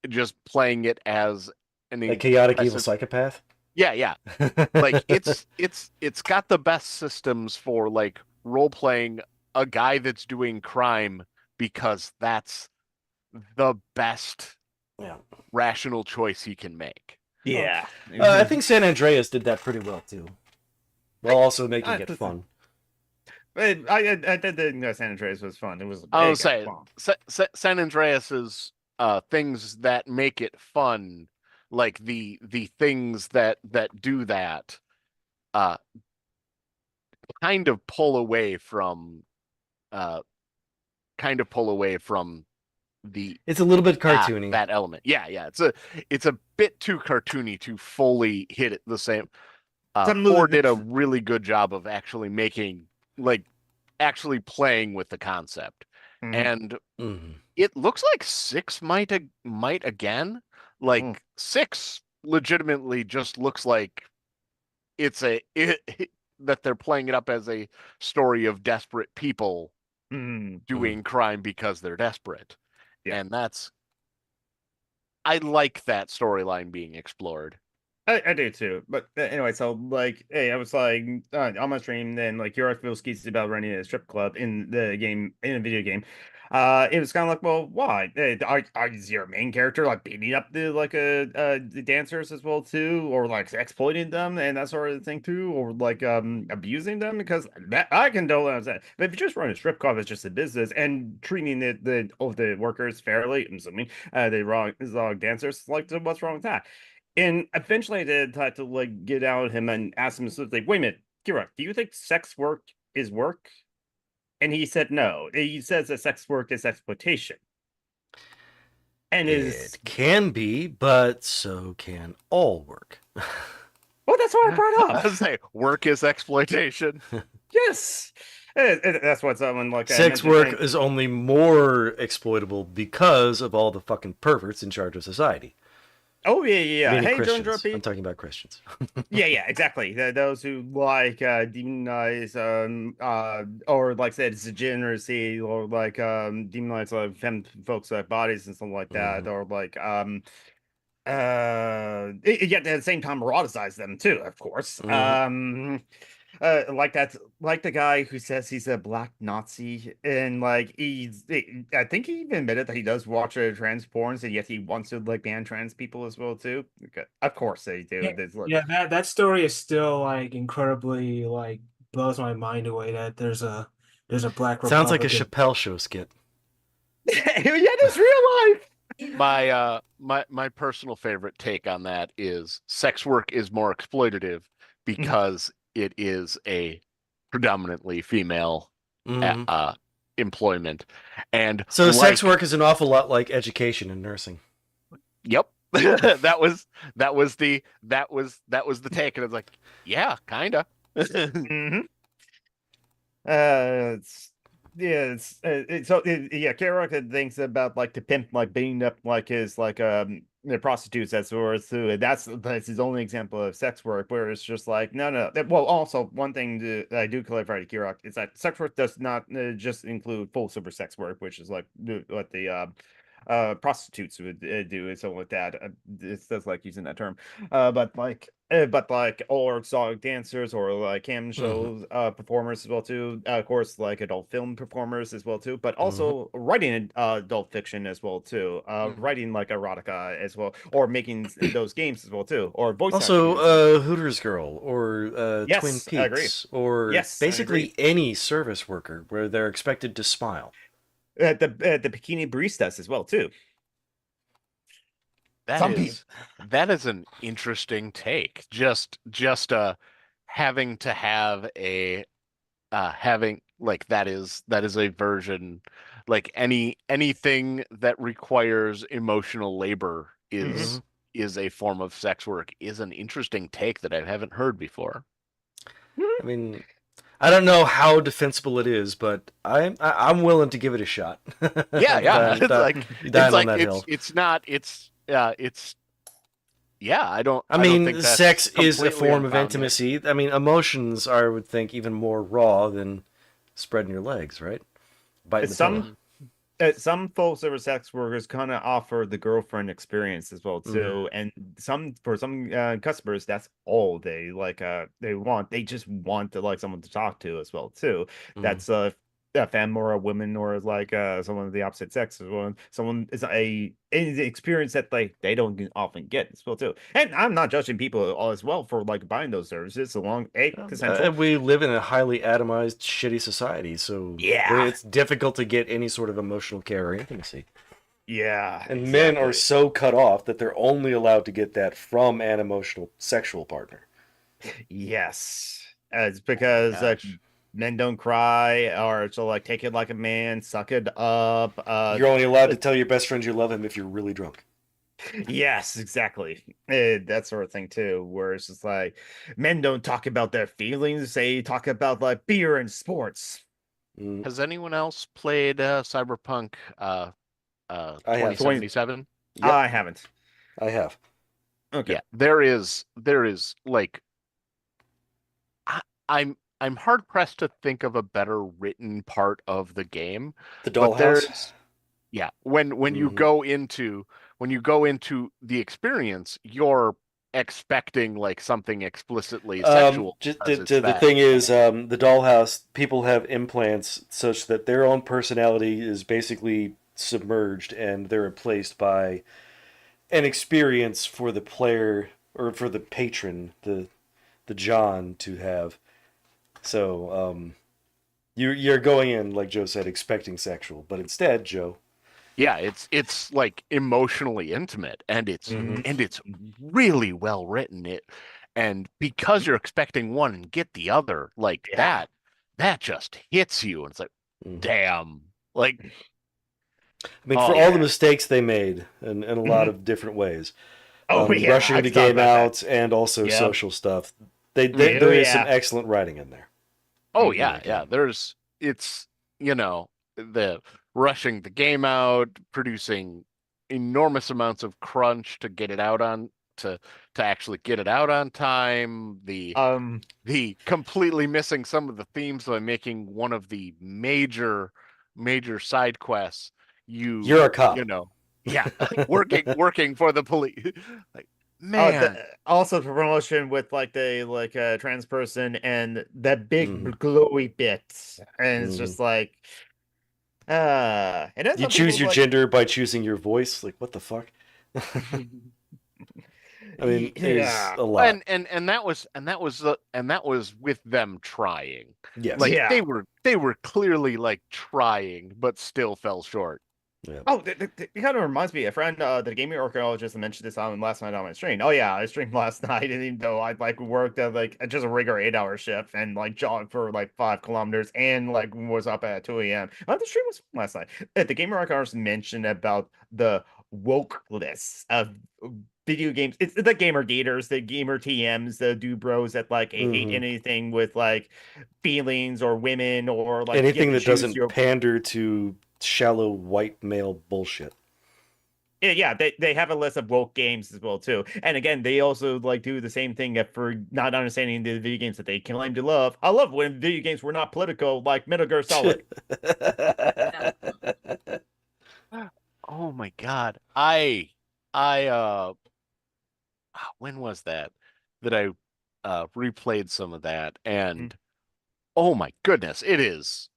just playing it as an A chaotic evil aggressive. psychopath? Yeah. Like it's got the best systems for like role playing a guy that's doing crime because that's the best Yeah. rational choice he can make. Yeah. I think San Andreas did that pretty well too, while also making it fun. I did think San Andreas was fun. I It was got saying fun. San Andreas's things that make it fun, like the things that do that, uh, kind of pull away from uh the It's a little bit cartoony. that element. Yeah. It's a bit too cartoony to fully hit it the same. Some of 4 the did a really good job of actually making like actually playing with the concept. Mhm. And Mhm. it looks like 6 might again. Like 6 legitimately just looks like that they're playing it up as a story of desperate people doing crime because they're desperate. Yeah. And I like that storyline being explored. I do too. But anyway, so hey, I was on my stream, then your feels skeezy about running a strip club in the game, in a video game. It was kind of like, well, why? Is your main character beating up the dancers as well too, or exploiting them and that sort of thing too, or abusing them? Because that I can totally understand. But if you just run a strip club as just a business and treating the workers fairly, I'm assuming the dancers, so what's wrong with that? And eventually I did have to get out of him and ask him specifically, wait a minute, Kira, do you think sex work is work? And he said no. He says that sex work is exploitation. And It can be, but so can all work. Well, that's what I brought I up. was say work is exploitation. Yes. That's what someone like I Sex mentioned. work is only more exploitable because of all the fucking perverts in charge of society. Oh yeah. Meaning Hey, Christians. John I'm talking about Christians. yeah, exactly. Those who like demonize or like said degeneracy or like demonize like femme folks bodies and something like that, or like yet at the same time eroticize them too, of course. Like that's like the guy who says he's a black Nazi, and like I think he even admitted that he does watch trans porns, and yet he wants to like ban trans people as well too. Okay. Of course they do. Yeah, There's, like, yeah, that story is still like incredibly like blows my mind away that there's a black Sounds like a Republican. Chappelle Show skit. yeah, it's real life. My personal favorite take on that is sex work is more exploitative because it is a predominantly female employment. And so sex work is an awful lot like education and nursing. Yep. that was the take, and it's like, yeah, kinda. It's Kerouac thinks about like the pimp like beating up like his like the prostitutes as well too. And that's his only example of sex work, where it's just like no. Well, also one thing that I do clarify to Kerouac is that sex work does not just include full super sex work, which is like what the prostitutes would do and something like that. It does like using that term, but like or exotic dancers or like cam shows performers as well too. Of course, like adult film performers as well too. But also writing adult fiction as well too. Writing like erotica as well, or making those games as well too, or voice also Hooters Girl or yes, Twin I agree. Peaks or Yes, basically any service worker where they're expected to smile. The bikini baristas as well too. That is an interesting take. Just having to have a having like that is a version, like anything that requires emotional labor is a form of sex work, is an interesting take that I haven't heard before. I mean, I don't know how defensible it is, but I'm willing to give it a shot. Yeah. I don't think that's sex is a completely form of unfounded. intimacy. I mean, emotions are, I would think, even more raw than spreading your legs, right? Biting the pillow. Some full service sex workers kind of offer the girlfriend experience as well too, and for some customers that's all they like. They want. They just want to like someone to talk to as well too. That's a femme or a woman or like someone of the opposite sex as well. Someone is an experience that like they don't often get as well too. And I'm not judging people as well for like buying those services so long consensual. We live in a highly atomized, shitty society, so it's difficult to get any sort of emotional care or intimacy. Yeah, and men are so cut off that they're only allowed to get that from an emotional sexual partner. Yes, it's because men don't cry, or so like take it like a man, suck it up. You're only allowed to tell your best friend you love him if you're really drunk. Yes, exactly. That sort of thing too, where it's just like men don't talk about their feelings; they talk about like beer and sports. Has anyone else played Cyberpunk 2077? Yep. I haven't. I have. Okay. Yeah, there is like I'm hard pressed to think of a better written part of the game. The dollhouse. Yeah, when you go into the experience, you're expecting like something explicitly sexual. The thing is, the dollhouse, people have implants such that their own personality is basically submerged, and they're replaced by an experience for the player or for the patron, the John, to have. So you're going in, like Joe said, expecting sexual, but instead, Joe. Yeah, it's like emotionally intimate, and it's really well written. And because you're expecting one and get the other, like that just hits you, and it's like, damn, like. I mean, for all the mistakes they made in a lot of different ways, Oh yeah, rushing I the could talk game about out and also Yep. social stuff. Oh, There is some yeah. excellent writing in there. Oh Mhm. yeah, yeah. It's the rushing the game out, producing enormous amounts of crunch to get it out on to actually get it out on time. The completely missing some of the themes by making one of the major side quests. You're a cop. Yeah, working for the police. Like, Oh, man. also the promotion with like the trans person and that big Mhm. glowy bits, and it's Mhm. just like, and then You some choose people your like, gender by choosing your voice. Like, what the fuck? I mean, there's yeah, a lot. And that was with them trying. Yes. Like Yeah. they were clearly like trying, but still fell short. Yeah. Oh, it kind of reminds me. A friend, the gaming archaeologist, mentioned this on last night on my stream. Oh yeah, I streamed last night, and even though I like worked at like just a regular 8 hour shift and like jogged for like 5 kilometers and like was up at 2 a.m. The stream was fun last night. The gamer archaeologist mentioned about the wokeness of video games. It's the gamer gators, the gamer TMs, the dude bros that like hate Mhm. anything with like feelings or women or like get Anything to that choose doesn't your pander to shallow white male bullshit. Yeah, they have a list of woke games as well too. And again, they also like do the same thing for not understanding the video games that they claim to love. I love when video games were not political, like Metal Gear Solid. Oh my God. When was that I replayed some of that, Mm. and oh my goodness, it is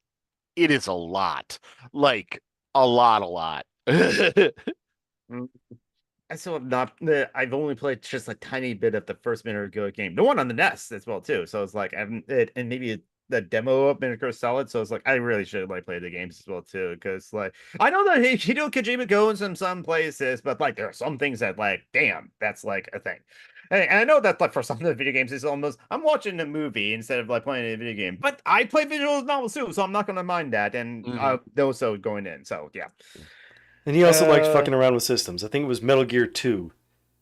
a lot. Like a lot. Mm. I still have not. I've only played just a tiny bit of the first Metal Gear game, the one on the NES as well too. So it's like I haven't, and maybe the demo of Metal Gear Solid. So it's like I really should like play the games as well too, because like I know that Hideo Kojima goes in some places, but like there are some things that like, damn, that's like a thing. And I know that like for some of the video games, it's almost I'm watching a movie instead of like playing a video game. But I play visual novels too, so I'm not gonna mind that. And Mhm. also going in. So yeah. And he also liked Uh, fucking around with systems. I think it was Metal Gear 2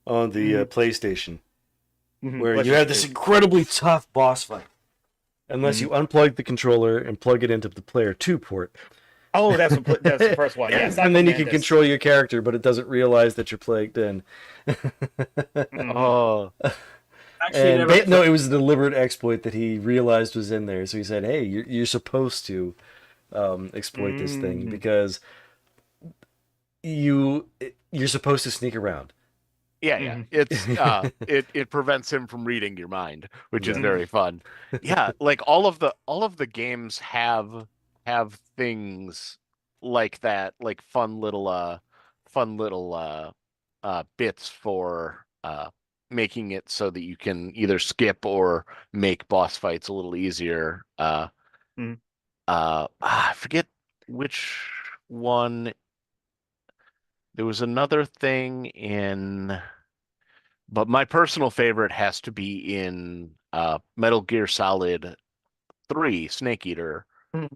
on the PlayStation, where you had this incredibly tough boss fight. Unless you unplug the controller and plug it into the player 2 port. Oh, that's the first one. Yes, and then you can control your character, but it doesn't realize that you're plugged in. Oh, Actually, And no, it was a deliberate exploit that he realized was in there. So he said, "Hey, you're supposed to exploit this thing because you're supposed to sneak around." yeah. It's it prevents him from reading your mind, which is Yeah. very fun. Yeah, like all of the games have things like that, like fun little bits for making it so that you can either skip or make boss fights a little easier. Mhm. I forget which one. There was another thing in, but my personal favorite has to be in Metal Gear Solid 3, Snake Eater,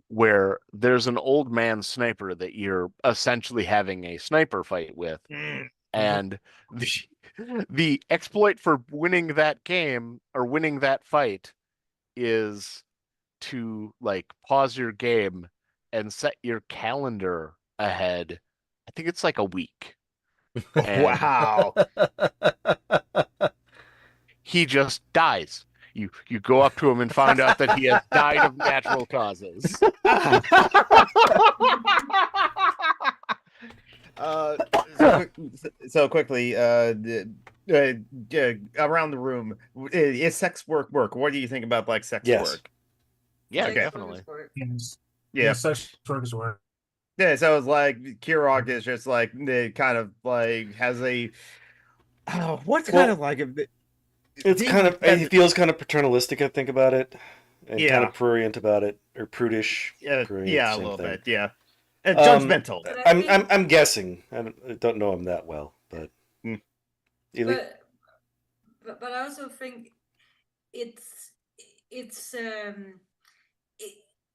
where there's an old man sniper that you're essentially having a sniper fight with. And the exploit for winning that game or winning that fight is to like pause your game and set your calendar ahead. I think it's like a week. And Wow. he just dies. You go up to him and find out that he has died of natural causes. uh, so quickly, around the room, is sex work? What do you think about like sex Yes. work? Yeah, Okay. definitely. yes, Yeah. such works work. Yeah, so it's like Kirog is just like the kind of like has a what's kind of like a It's kind of he feels kind of paternalistic, I think, about it, and kind of prurient about it, or prudish. Prurient, yeah, a same little thing. bit, yeah. Judgmental. I'm guessing. I don't know him that well, but. But I also think it's it's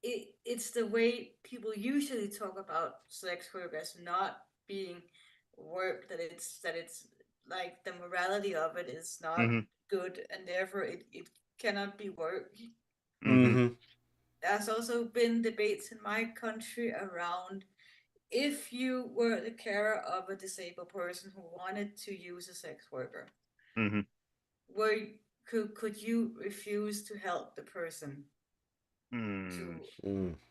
it's the way people usually talk about sex work as not being work, that it's like the morality of it is not good, and therefore it cannot be work. There's also been debates in my country around if you were the carer of a disabled person who wanted to use a sex worker, where could you refuse to help the person to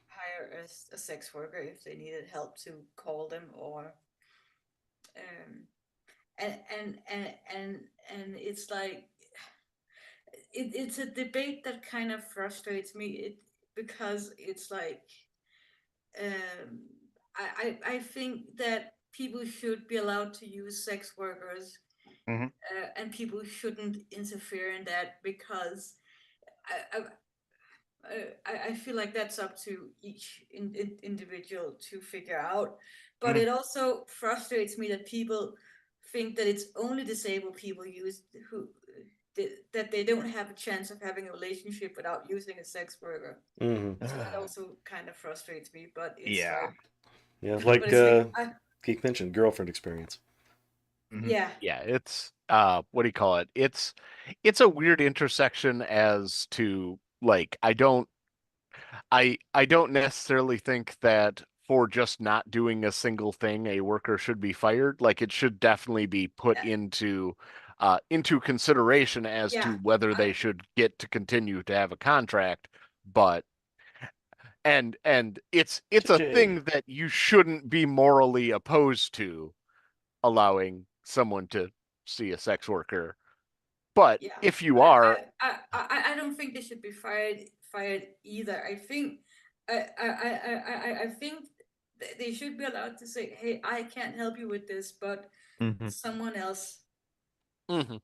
hire a sex worker if they needed help to call them, or and it's like it's a debate that kind of frustrates me because it's like I think that people should be allowed to use sex workers, and people shouldn't interfere in that, because I feel like that's up to each individual to figure out. But it also frustrates me that people think that it's only disabled people that they don't have a chance of having a relationship without using a sex worker. So that also kind of frustrates me. But it's like Geek mentioned, girlfriend experience. Yeah, it's what do you call it? It's a weird intersection as to, like, I don't necessarily think that for just not doing a single thing a worker should be fired. Like, it should definitely be put into consideration as to whether they should get to continue to have a contract. But and it's a thing that you shouldn't be morally opposed to, allowing someone to see a sex worker. But if you are, I don't think they should be fired either. I think I think they should be allowed to say, "Hey, I can't help you with this, but someone else can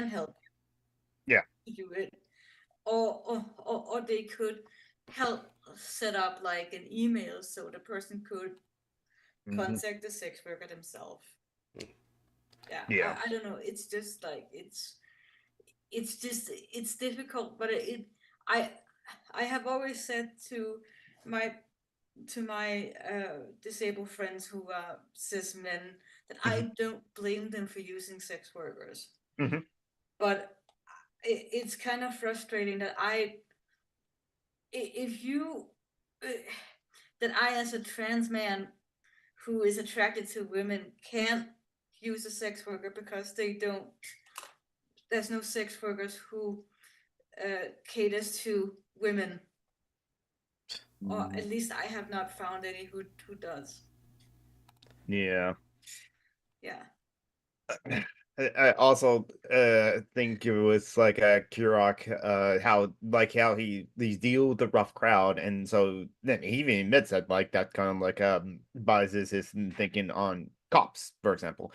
help you do it," or they could help set up like an email so the person could contact the sex worker themselves. I don't know. It's just like it's difficult, but I have always said to my disabled friends who are cis men that I don't blame them for using sex workers. But it's kind of frustrating that that I as a trans man who is attracted to women can't use a sex worker because there's no sex workers who caters to women, or at least I have not found any who does. Yeah. I also think it was like Kirok, how he deal with the rough crowd, and so then he even admits that like that kind of like biases his thinking on cops, for example.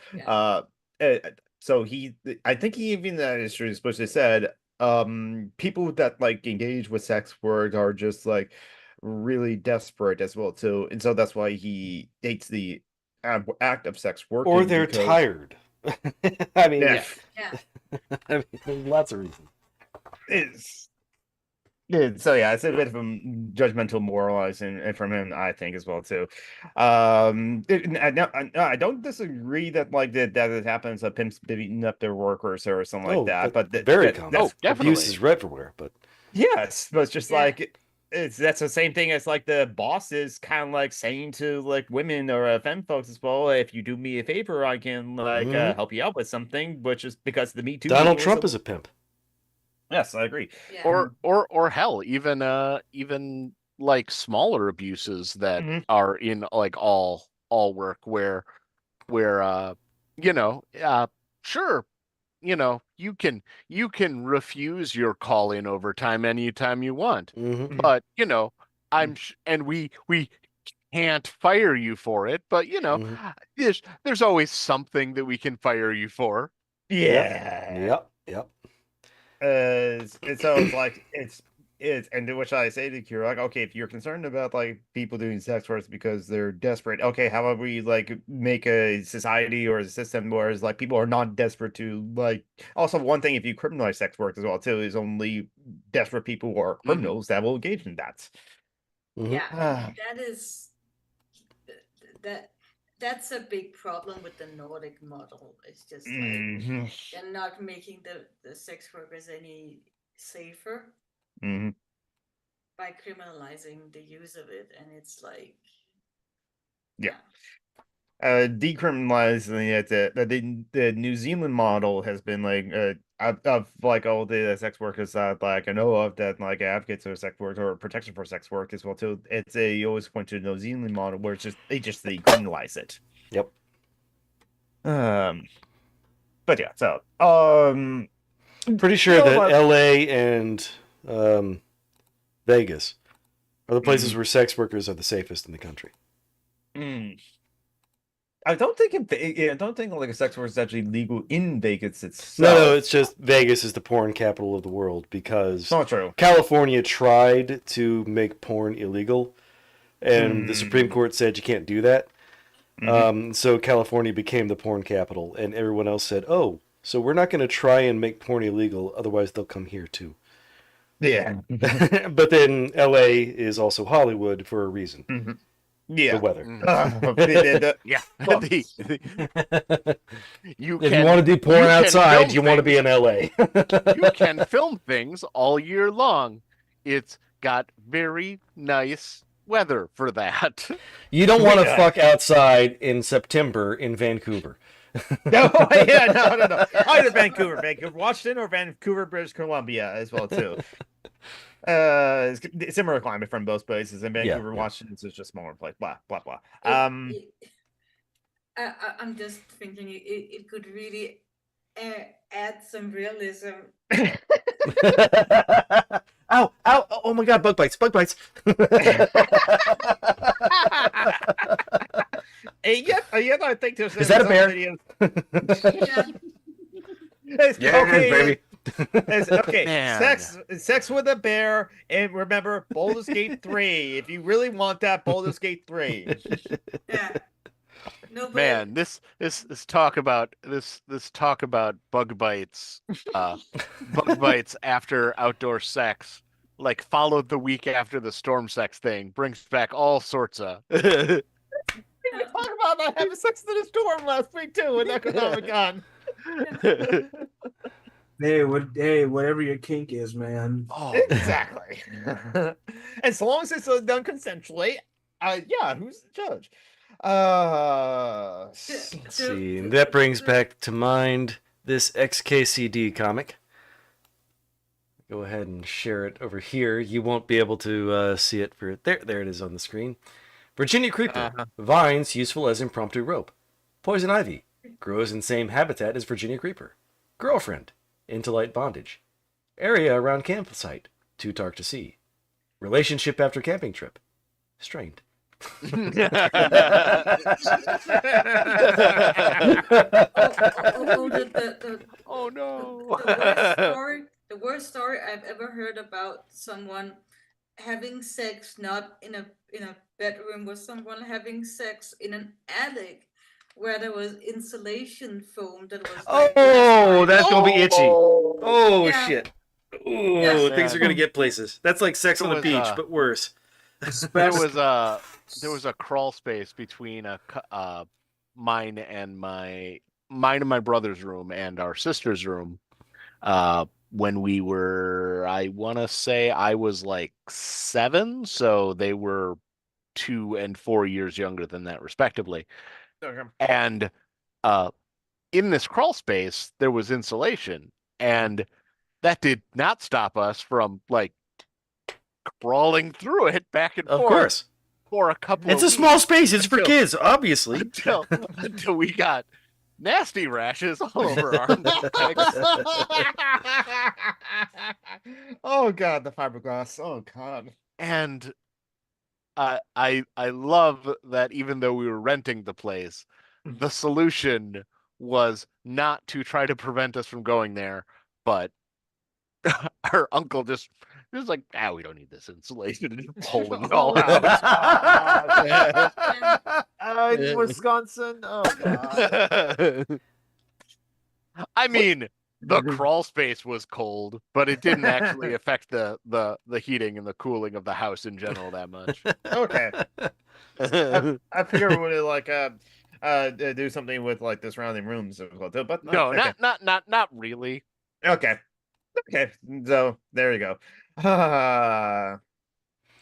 So I think he even especially said people that like engage with sex work are just like really desperate as well too, and so that's why he hates the act of sex working, or they're tired. I mean, yeah. I mean, there's lots of reasons. So yeah, it's a bit of a judgmental moralizing from him, I think, as well too. I don't disagree that like that it happens that pimps beating up their workers or something like that, but very common. definitely. Abuse is everywhere, but yes, but it's just like that's the same thing as like the bosses kind of like saying to like women or femme folks as well, if you do me a favor, I can like help you out with something, which is because the Me Too. Donald Trump is a pimp. Yes, I agree. Or hell, even like smaller abuses that are in like all work where sure, you can refuse your call in overtime anytime you want, but and we can't fire you for it, but there's always something that we can fire you for. Yep. And so it's like it's and which I say to Kira, like, okay, if you're concerned about like people doing sex work because they're desperate, okay, how about we like make a society or a system where it's like people are not desperate to like. Also, one thing, if you criminalize sex work as well too, is only desperate people or criminals that will engage in that. That is that's a big problem with the Nordic model. It's just like Mhm. they're not making the sex workers any safer Mhm. by criminalizing the use of it, and it's like Yeah. Decriminalizing it. The New Zealand model has been like of like all the sex workers that like I know of that like advocates for sex work or protection for sex work as well too. It's a you always point to the New Zealand model where it's just they decriminalize it. Yep. But yeah, so Pretty sure that LA and Vegas are the places where sex workers are the safest in the country. I don't think like a sex work is actually legal in Vegas itself. No, it's just Vegas is the porn capital of the world because not true. California tried to make porn illegal, and the Supreme Court said you can't do that. So California became the porn capital, and everyone else said, "Oh, so we're not going to try and make porn illegal, otherwise they'll come here too." Yeah. But then LA is also Hollywood for a reason. Yeah. The weather. Yeah. If you want to do porn outside, you want to be in LA. You can film things all year long. It's got very nice weather for that. You don't want to fuck outside in September in Vancouver. No. Either Vancouver, Washington, or Vancouver, British Columbia as well too. Similar climate from both places, and Vancouver, Washington is just smaller place. Blah blah blah. I'm just thinking it could really add some realism. Ow! Oh my God! Bug bites! Yeah, I think there's. Is that a bear? Baby. Okay, Man. sex with a bear, and remember Baldur's Gate 3. If you really want that, Baldur's Gate 3. Yeah. No, Man, this talk about bug bites, bug bites after outdoor sex, like followed the week after the storm sex thing, brings back all sorts of. We were talking about not having sex in the storm last week too, in Necronomicon. Hey, whatever your kink is, man. Oh, exactly. As long as it's done consensually, who's the judge? Let's see. That brings back to mind this XKCD comic. Go ahead and share it over here. You won't be able to see it for there. There it is on the screen. Virginia Creeper. Vines useful as impromptu rope. Poison ivy grows in same habitat as Virginia Creeper. Girlfriend. Into light bondage. Area around campsite. Too dark to see. Relationship after camping trip. Strained. Oh no. The worst story I've ever heard about someone having sex not in a bedroom with someone having sex in an attic where there was insulation foam that was that's gonna be itchy. Shit. Yes. Things are gonna get places. That's like Sex on the Beach, but worse. There was a crawl space between mine and my brother's room and our sister's room when we were, I want to say I was like 7, so they were 2 and 4 years younger than that respectively. Okay. And in this crawl space there was insulation, and that did not stop us from like crawling through it back and forth. Of course. For a couple It's of a small space. It's for kids, obviously. Until we got nasty rashes all over our necks. Oh God, the fiberglass. Oh God. And I love that even though we were renting the place, the solution was not to try to prevent us from going there, but our uncle just like, we don't need this insulation. Pulling it all out. In Wisconsin. Oh God. I mean, the crawl space was cold, but it didn't actually affect the heating and the cooling of the house in general that much. Okay. I figure when do something with like the surrounding rooms as well too. But No, okay. not really. Okay. Okay. So there you go.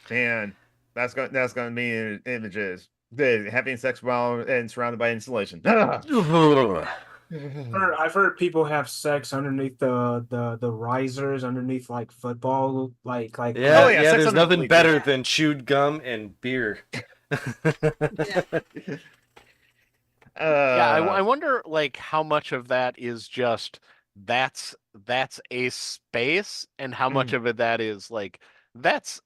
Man, that's going to be images. Having sex while and surrounded by insulation. I've heard people have sex underneath the risers underneath like football Yeah, Oh, yeah, yeah. sex There's under the nothing bleachers. better than chewed gum and beer. Yeah. Yeah, I wonder like how much of that is just that's a space, and how much of it that is like that's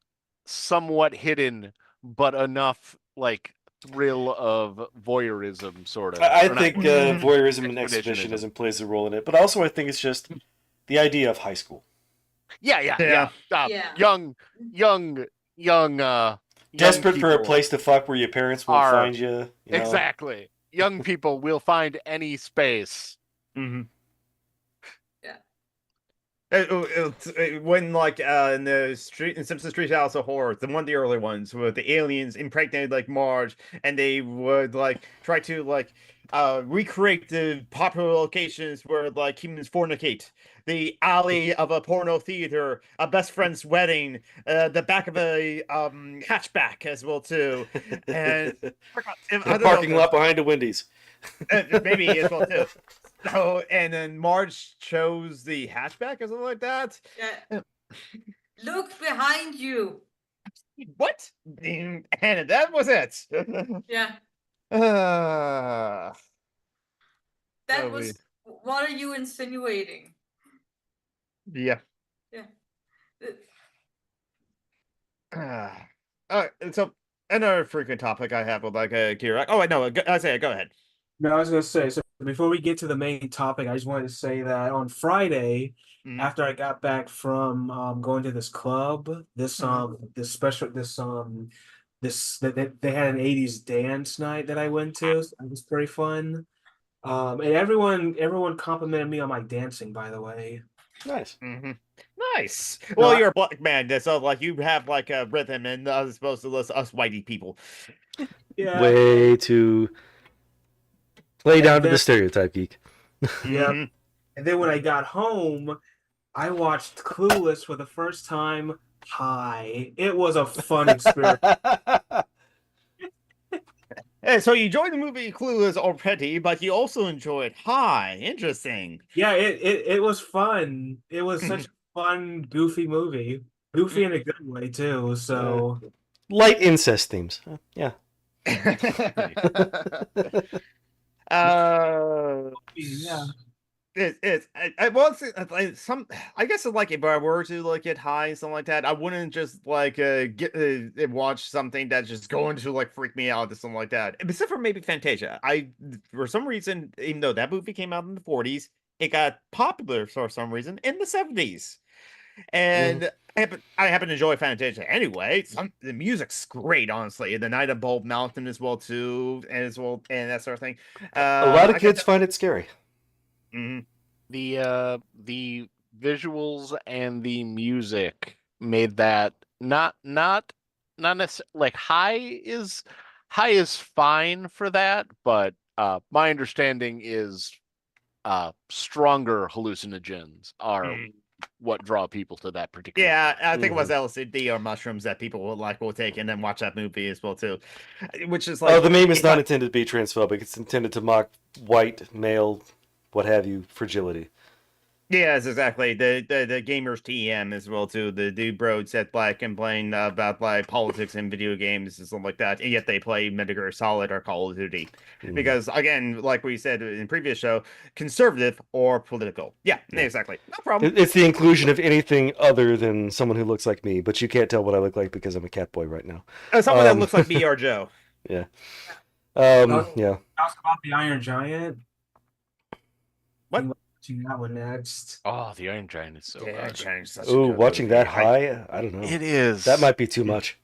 somewhat hidden, but enough like thrill of voyeurism, sort of. I Or not think voyeurism and exhibitionism plays a role in it, but also I think it's just the idea of high school. Yeah. Yeah. Young Desperate for a people place to fuck where your parents won't are- find you. You know? Exactly. Young people will find any space. Mm-hmm. Yeah. When like in the street in Simpson Street House of Horror, one of the early ones with the aliens impregnated like Marge, and they would like try to like recreate the popular locations where like humans fornicate. The alley of a porno theater, a best friend's wedding, the back of a hatchback as well too, and The parking lot behind a Wendy's. maybe as well too. So, and then Marge chose the hatchback or something like that. Yeah. Look behind you. What? And that was it. Yeah. uh, That Oh, was. What are you insinuating? yeah. So another frequent topic I have with like Kira. Oh wait, no, I say go ahead. No, I was gonna say, so before we get to the main topic, I just wanted to say that on Friday, after I got back from going to this club, this they had an 80s dance night that I went to. So it was pretty fun. And everyone complimented me on my dancing, by the way. Nice. Nice. Well, you're a black man, so like you have like a rhythm, and as opposed to us whitey people. Yeah. Way to play down to the stereotype, geek. Yeah. And then when I got home, I watched Clueless for the first time high. It was a fun experience. Hey, so you enjoyed the movie Clueless already, but you also enjoyed High. Interesting. Yeah, it was fun. It was such a fun, goofy movie. Goofy in a good way too. So light incest themes. Yeah. Yeah. I guess like if I were to like get high and something like that, I wouldn't just like get watch something that's just going to like freak me out or something like that. Except for maybe Fantasia. For some reason, even though that movie came out in the 40s, it got popular for some reason in the 70s. And I happen to enjoy Fantasia anyway. The music's great, honestly. The Night of Bulb Mountain as well too, and that sort of thing. A lot of kids find it scary. The visuals and the music made that not necessarily like high is fine for that, but my understanding is stronger hallucinogens are what draw people to that particular. Yeah, I think it was LSD or mushrooms that people will take and then watch that movie as well too, which is like. Oh, the meme is not intended to be transphobic. It's intended to mock white male, what have you, fragility. Yes, exactly. The gamers TM as well too. The dude bro said black complain about like politics and video games and stuff like that, and yet they play Metal Gear Solid or Call of Duty. Because again, like we said in the previous show, conservative or political. Yeah, exactly. No problem. It's the inclusion of anything other than someone who looks like me, but you can't tell what I look like because I'm a cat boy right now. Someone that looks like me or Joe. Yeah. Yeah. Ask about the Iron Giant. What? That one next. Oh, the Iron Giant is so good. Oh, watching that high, I don't know. It is. That might be too much.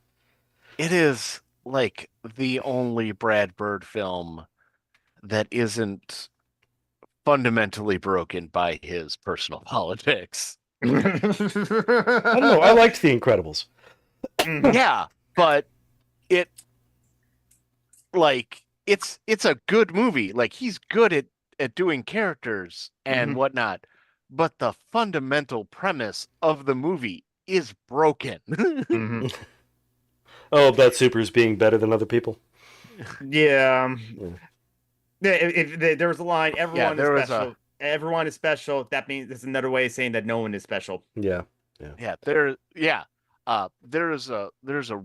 It is like the only Brad Bird film that isn't fundamentally broken by his personal politics. I don't know. I liked The Incredibles. Yeah, but it like it's a good movie. Like he's good at doing characters and whatnot, but the fundamental premise of the movie is broken. Oh, that Super's being better than other people. Yeah. If there was a line, everyone is there was special. Everyone is special. That means there's another way of saying that no one is special. Yeah. There's a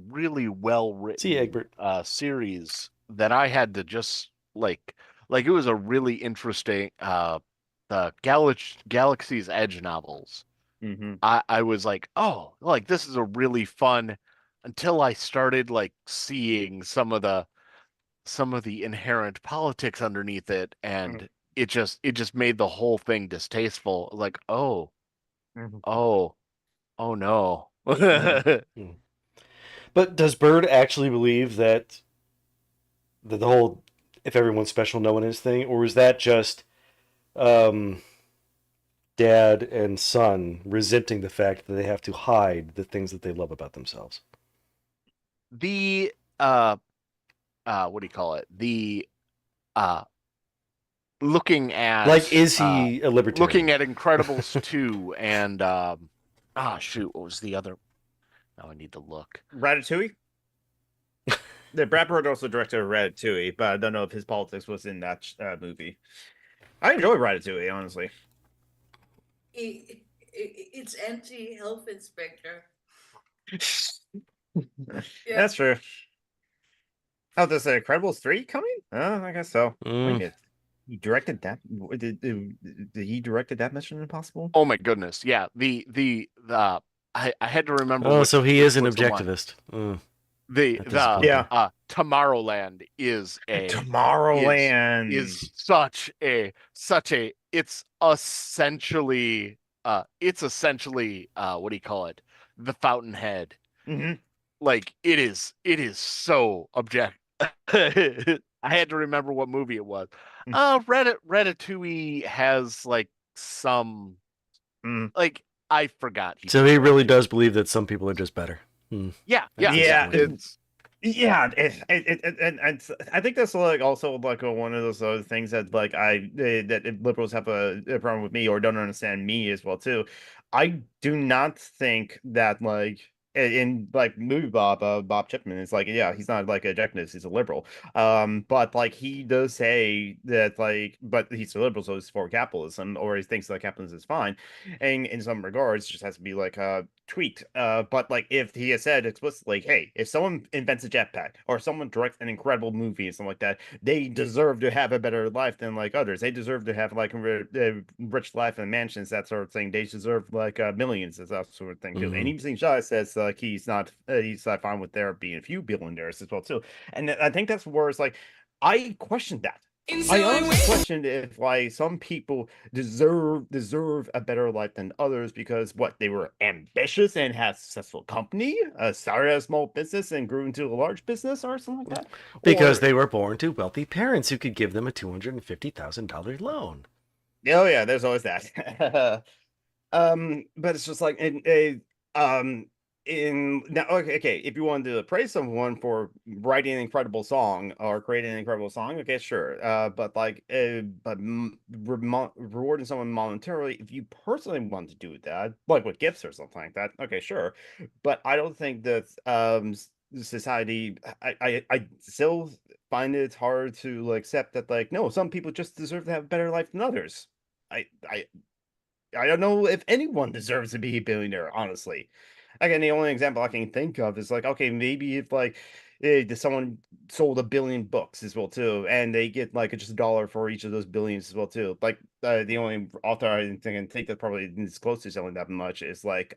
really well See, written Egbert. series that I had to just like it was a really interesting the Galaxy's Edge novels. I was like, oh, like this is a really fun, until I started like seeing some of the inherent politics underneath it, and it just made the whole thing distasteful. Like, oh no. But does Bird actually believe that the whole "if everyone's special, no one is" thing, or is that just dad and son resenting the fact that they have to hide the things that they love about themselves? The what do you call it? The looking at, like, is he a libertarian? Looking at Incredibles 2 and shoot, what was the other? Now I need to look. Ratatouille. The Brad Bird also directed Ratatouille, but I don't know if his politics was in that movie. I enjoy Ratatouille, honestly. It's anti-health inspector. That's true. Oh, there's Incredibles 3 coming? Oh, I guess so. Wait, he directed that? Did he directed that Mission Impossible? Oh my goodness, yeah. I had to remember. Oh, so he is an objectivist. Tomorrowland is a Tomorrowland is such a it's essentially what do you call it? The Fountainhead. Like it is so object. I had to remember what movie it was. Ratatouille has like some like I forgot. So he really does believe that some people are just better. Yeah. It's I think that's like also like one of those other things that like that liberals have a problem with me or don't understand me as well too. I do not think that like in like movie Bob Chipman is like, yeah, he's not like a objectivist, he's a liberal. But like he does say that like, but he's a liberal, so he's for capitalism, or he thinks that capitalism is fine, and in some regards, just has to be like tweaked. But like if he has said explicitly, hey, if someone invents a jetpack or someone directs an incredible movie and something like that, they deserve to have a better life than like others. They deserve to have like a rich life and mansions, that sort of thing. They deserve like millions, that sort of thing too. And even SJA says like he's not fine with there being a few billionaires as well too. And I think that's where it's like I questioned that. I honestly questioned if like some people deserve a better life than others because what, they were ambitious and had a successful company, started a small business and grew into a large business or something like that. Because they were born to wealthy parents who could give them a $250,000 loan. Oh yeah, there's always that. But it's just like okay, if you wanted to praise someone for writing an incredible song or creating an incredible song, okay, sure. But like rewarding someone monetarily, if you personally want to do that, like with gifts or something like that, okay, sure. But I don't think that society, I still find it hard to like accept that like, no, some people just deserve to have a better life than others. I don't know if anyone deserves to be a billionaire, honestly. Again, the only example I can think of is like, okay, maybe if like someone sold 1 billion books as well too, and they get like just $1 for each of those billions as well too. Like the only author I think that probably is close to selling that much is like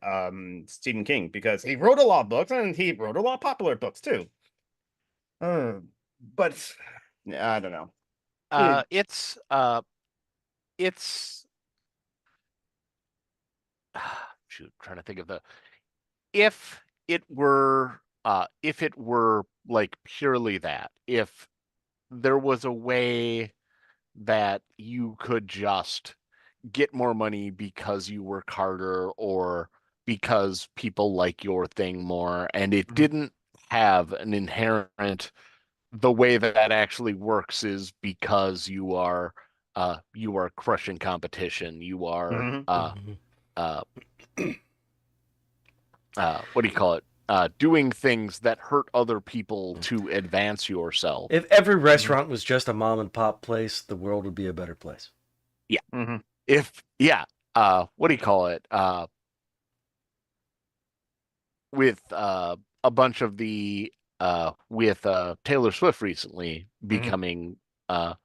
Stephen King, because he wrote a lot of books and he wrote a lot of popular books too. But I don't know. It's shoot, trying to think of if it were like purely that, if there was a way that you could just get more money because you work harder or because people like your thing more, and it didn't have an inherent the way that actually works is because you are crushing competition. You are what do you call it? Doing things that hurt other people to advance yourself. If every restaurant was just a mom and pop place, the world would be a better place. Yeah. What do you call it? With a bunch of the with Taylor Swift recently becoming A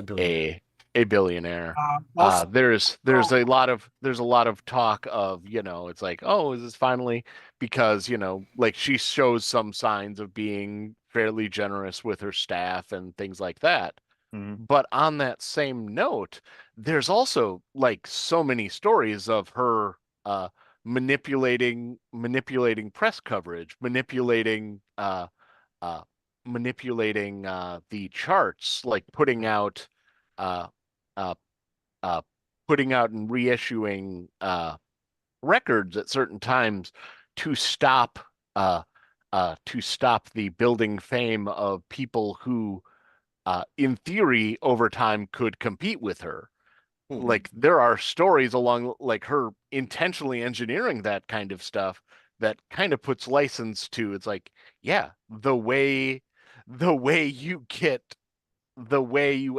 billionaire. a billionaire. Also, There's a lot of talk of, it's like, oh, is this finally, because, like she shows some signs of being fairly generous with her staff and things like that. But on that same note, there's also like so many stories of her manipulating press coverage, manipulating the charts, like uh, uh, putting out and reissuing records at certain times to stop the building fame of people who, in theory, over time could compete with her. Like there are stories along like her intentionally engineering that kind of stuff that kind of puts license to, it's like, yeah, the way you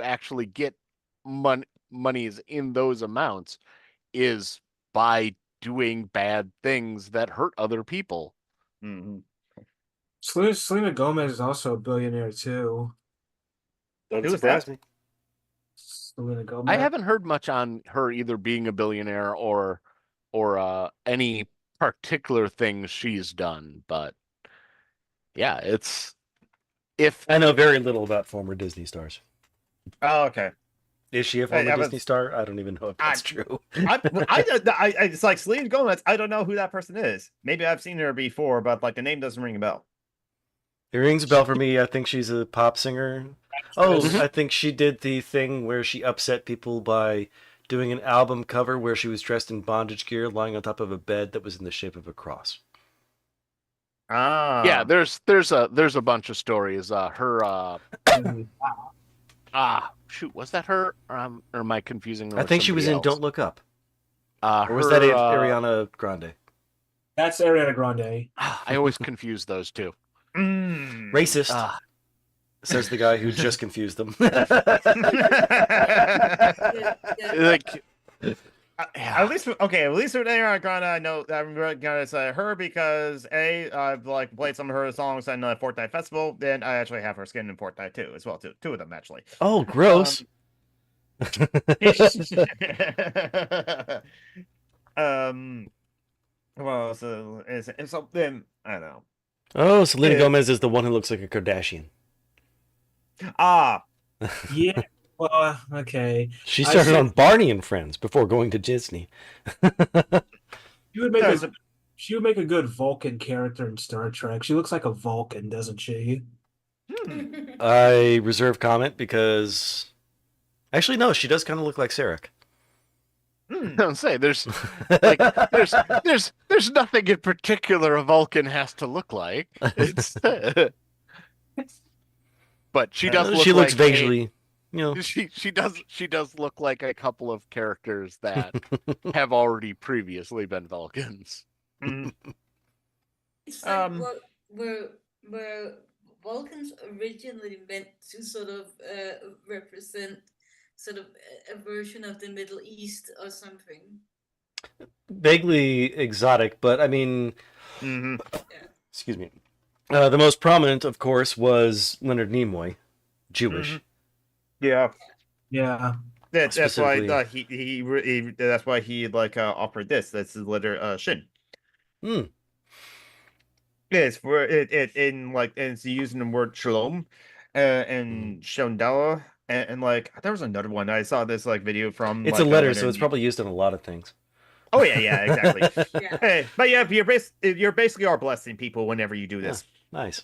actually get monies in those amounts is by doing bad things that hurt other people. Selena Gomez is also a billionaire too. Doesn't surprise me. Selena Gomez. I haven't heard much on her either being a billionaire or any particular things she's done, but yeah, I know very little about former Disney stars. Oh, okay. Is she a former Disney star? I don't even know if that's true. It's like Selena Gomez. I don't know who that person is. Maybe I've seen her before, but like the name doesn't ring a bell. It rings a bell for me. I think she's a pop singer. Oh, I think she did the thing where she upset people by doing an album cover where she was dressed in bondage gear, lying on top of a bed that was in the shape of a cross. Yeah, there's a bunch of stories. Her shoot, was that her? Or am I confusing her? I think she was in Don't Look Up. Or was that Ariana Grande? That's Ariana Grande. I always confuse those two. Racist, says the guy who just confused them. Like, at least with Ariana Grande, I know I'm gonna say her because I've like played some of her songs in Fortnite Festival. Then I actually have her skin in Fortnite too, as well too. Two of them actually. Oh, gross. Well, so then I don't know. Oh, Selena Gomez is the one who looks like a Kardashian. Yeah. Well, okay. She started on Barney and Friends before going to Disney. She would make a good Vulcan character in Star Trek. She looks like a Vulcan, doesn't she? I reserve comment because actually no, she does kind of look like Sarek. Don't say there's nothing in particular a Vulcan has to look like. It's but she does look she looks like vaguely, she does look like a couple of characters that have already previously been Vulcans. It's like were Vulcans originally meant to sort of represent sort of a version of the Middle East or something? Vaguely exotic, but I mean, excuse me. The most prominent, of course, was Leonard Nimoy, Jewish. Yeah. That's why that's why he like offered this. That's his letter Shin. It's for it in like, and it's using the word shalom and shondala and like there was another one I saw this like video from. It's like, a letter, so it's probably used in a lot of things. Oh yeah, exactly. Hey, but yeah, you're basically are blessing people whenever you do this. Yeah, nice.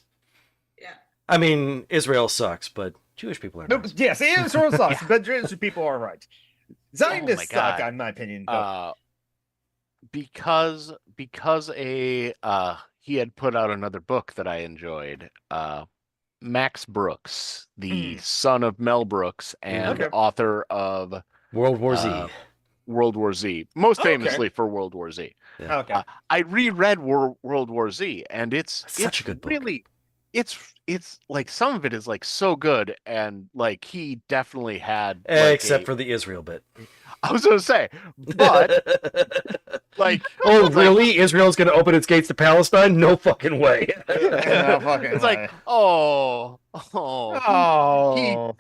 Yeah. I mean, Israel sucks, but Jewish people are nice. Yes, Israel sucks, but Jewish people are right. Zionists suck, in my opinion. Because he had put out another book that I enjoyed. Max Brooks, the son of Mel Brooks and author of World War Z. World War Z, most famously for World War Z. Yeah. Okay. I reread World War Z, and it's such a good book. Really, it's like some of it is like so good, and like he definitely had Except for the Israel bit. I was gonna say, but like, oh really? Israel's gonna open its gates to Palestine? No fucking way. No fucking it's way. like,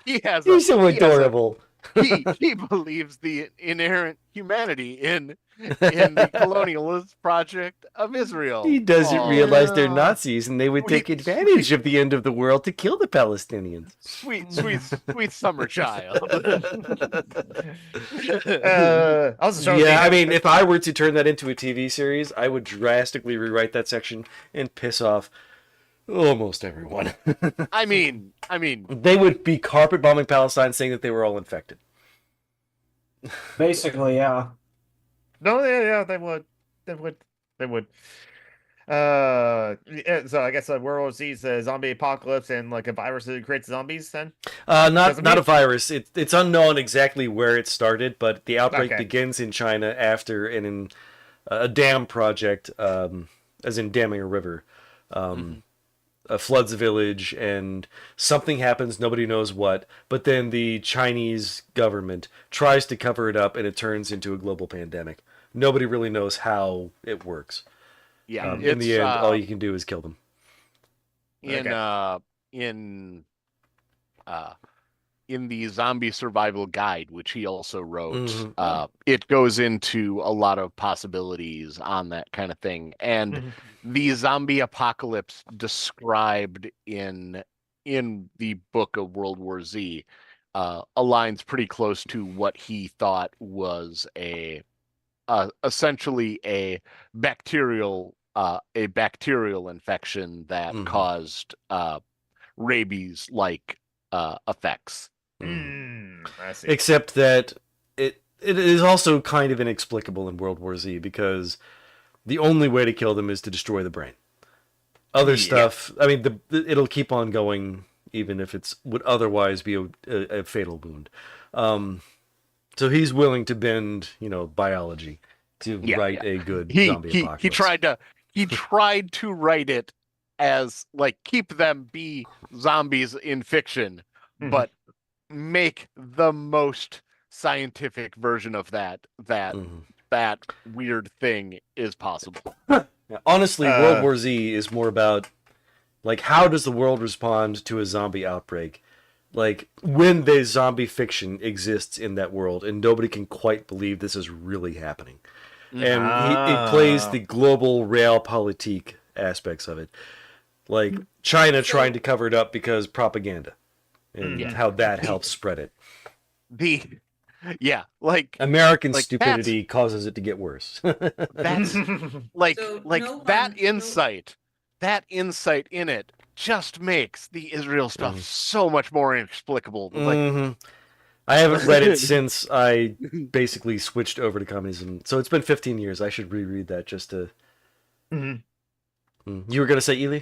he has. He's so adorable. He believes the inherent humanity in the colonialist project of Israel. He doesn't realize they're Nazis and they would take advantage of the end of the world to kill the Palestinians. Sweet summer child. I mean, if I were to turn that into a TV series, I would drastically rewrite that section and piss off almost everyone. I mean, they would be carpet bombing Palestine, saying that they were all infected. Basically, yeah. No, yeah, they would. So I guess World War Z is a zombie apocalypse and like a virus that creates zombies. Then not a virus. It's unknown exactly where it started, but the outbreak begins in China after in a dam project, as in damming a river. Floods a village and something happens, nobody knows what, but then the Chinese government tries to cover it up and it turns into a global pandemic. Nobody really knows how it works. Yeah, in the end, all you can do is kill them. In the Zombie Survival Guide, which he also wrote, it goes into a lot of possibilities on that kind of thing. And the zombie apocalypse described in the book of World War Z aligns pretty close to what he thought was essentially a bacterial infection that caused rabies-like effects. I see. Except that it is also kind of inexplicable in World War Z because the only way to kill them is to destroy the brain. Other stuff, I mean, it'll keep on going even if it would otherwise be a fatal wound. So he's willing to bend, biology to write a good zombie apocalypse. He tried to write it as like keep them be zombies in fiction, but make the most scientific version of that weird thing is possible. Honestly, World War Z is more about like how does the world respond to a zombie outbreak? Like when the zombie fiction exists in that world and nobody can quite believe this is really happening. And it plays the global realpolitik aspects of it. Like China trying to cover it up because propaganda. And how that helps spread it. American stupidity causes it to get worse. That's like that insight in it just makes the Israel stuff so much more inexplicable. Like, I haven't read it since I basically switched over to communism. So it's been 15 years. I should reread that just to... You were going to say, Ely?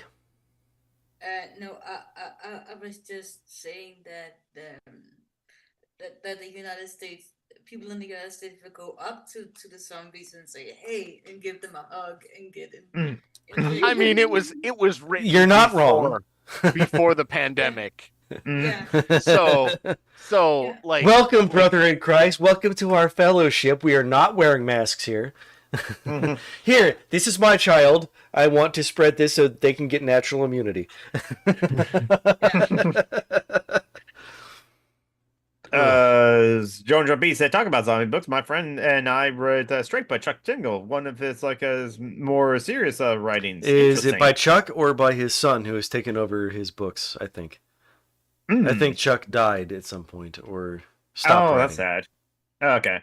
No, I was just saying that the United States, people in the United States will go up to the zombies and say, "Hey," and give them a hug and get in. I mean, it was written. You're not wrong. Before the pandemic. Yeah. So like, welcome, brother in Christ. Welcome to our fellowship. We are not wearing masks here. Here, this is my child. I want to spread this so they can get natural immunity. Joan B said, talk about zombie books. My friend and I read Straight by Chuck Tingle, one of his his more serious writings. Is it by Chuck or by his son who has taken over his books, I think? I think Chuck died at some point or stopped writing. That's sad. Okay.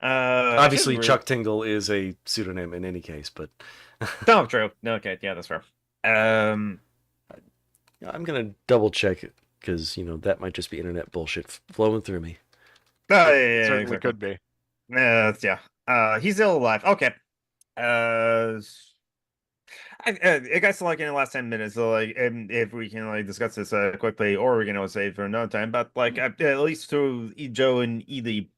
Obviously, Chuck Tingle is a pseudonym in any case, but... Oh, true. Okay, yeah, that's fair. I'm going to double check it, because, that might just be internet bullshit flowing through me. Yeah, certainly could be. Yeah. He's still alive. Okay. I guess like in the last 10 minutes, so like if we can like discuss this quickly, or we can always save for another time. But like at least through Joe and Edie,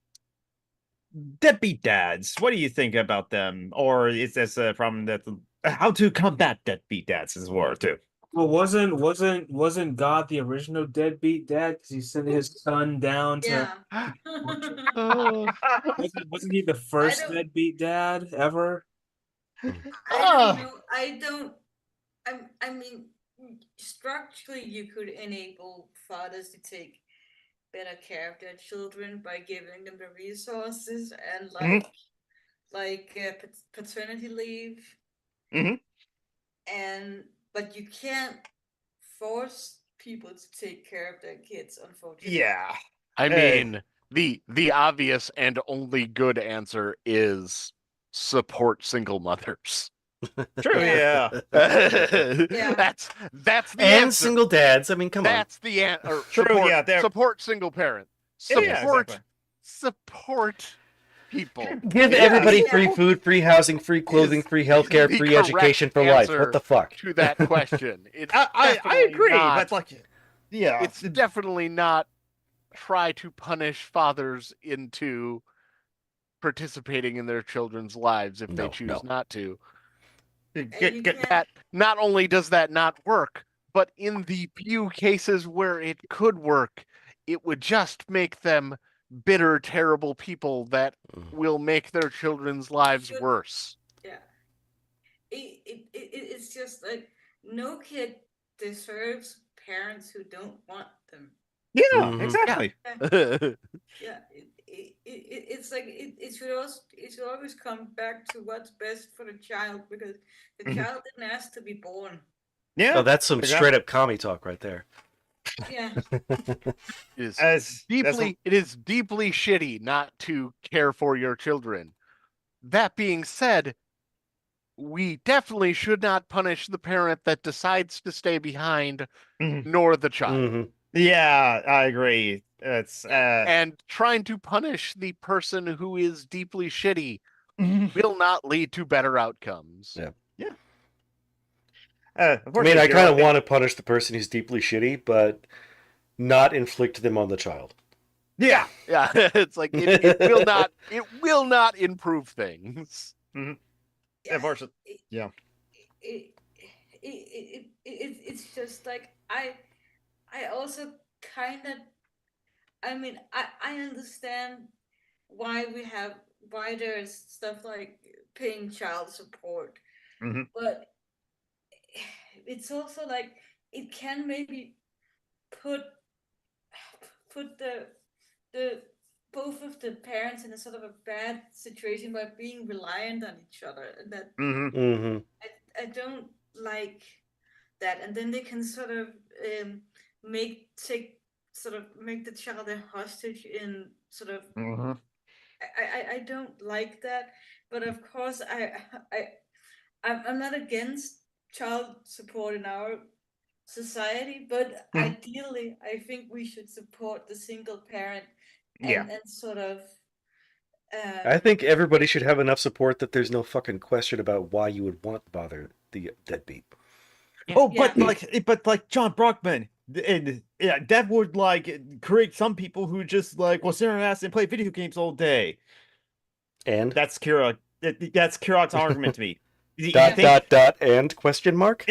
deadbeat dads. What do you think about them? Or is this a problem that how to combat deadbeat dads as well too? Well, wasn't God the original deadbeat dad? Because he sent his son down to. Yeah. Wasn't he the first don't- deadbeat dad ever? I don't know. I don't. I mean, structurally, you could enable fathers to take better care of their children by giving them the resources and paternity leave. And but you can't force people to take care of their kids, unfortunately. Yeah. I mean, the obvious and only good answer is support single mothers. True, yeah. That's the And answer. single dads. I mean, come on. That's the answer. True, Support, yeah, support single parent. Yeah, Support, exactly. support people. Give Yeah. everybody Yeah. free food, free housing, free clothing, free healthcare, the free correct education for life. answer What the fuck? To that question. It's I definitely agree, not- but like, yeah, it's definitely not try to punish fathers into participating in their children's lives if they No, choose no. not to. You get, can't- That not only does that not work, but in the few cases where it could work, it would just make them bitter, terrible people that will make their children's lives Should- worse. Yeah. It's just like no kid deserves parents who don't want them. yeah, Mhm. exactly. Yeah, it's like it should always come back to what's best for the child because the Mhm. child didn't ask to be born. Yeah, Oh, that's some Exactly. straight up commie talk right there. Yeah, It as is deeply shitty not to care for your children. That being said, we definitely should not punish the parent that decides to stay behind, Mhm. nor the child. Mhm. Yeah, I agree. It's And trying to punish the person who is deeply shitty will not lead to better outcomes. Yeah. I mean, I kind of want to punish the person who's deeply shitty, but not inflict them on the child. Yeah, Yeah, it's like it will not improve things. unfortunately, yeah. It's just like I also kind of I mean I understand why there's stuff like paying child support, Mhm. but it's also like it can maybe put the both of the parents in a sort of a bad situation by being reliant on each other, and that Mm-hmm. I don't like that. And then they can sort of make the child a hostage in sort of. Mhm. I don't like that, but of course I'm not against child support in our society, but Mhm. ideally I think we should support the single parent Yeah. and sort of I think everybody should have enough support that there's no fucking question about why you would want to bother the deadbeat. Oh, Yeah. but like John Brockman, and yeah, that would like create some people who just like will sit on their ass and play video games all day. And That's Kira. That's Kirok's argument to me. and question mark?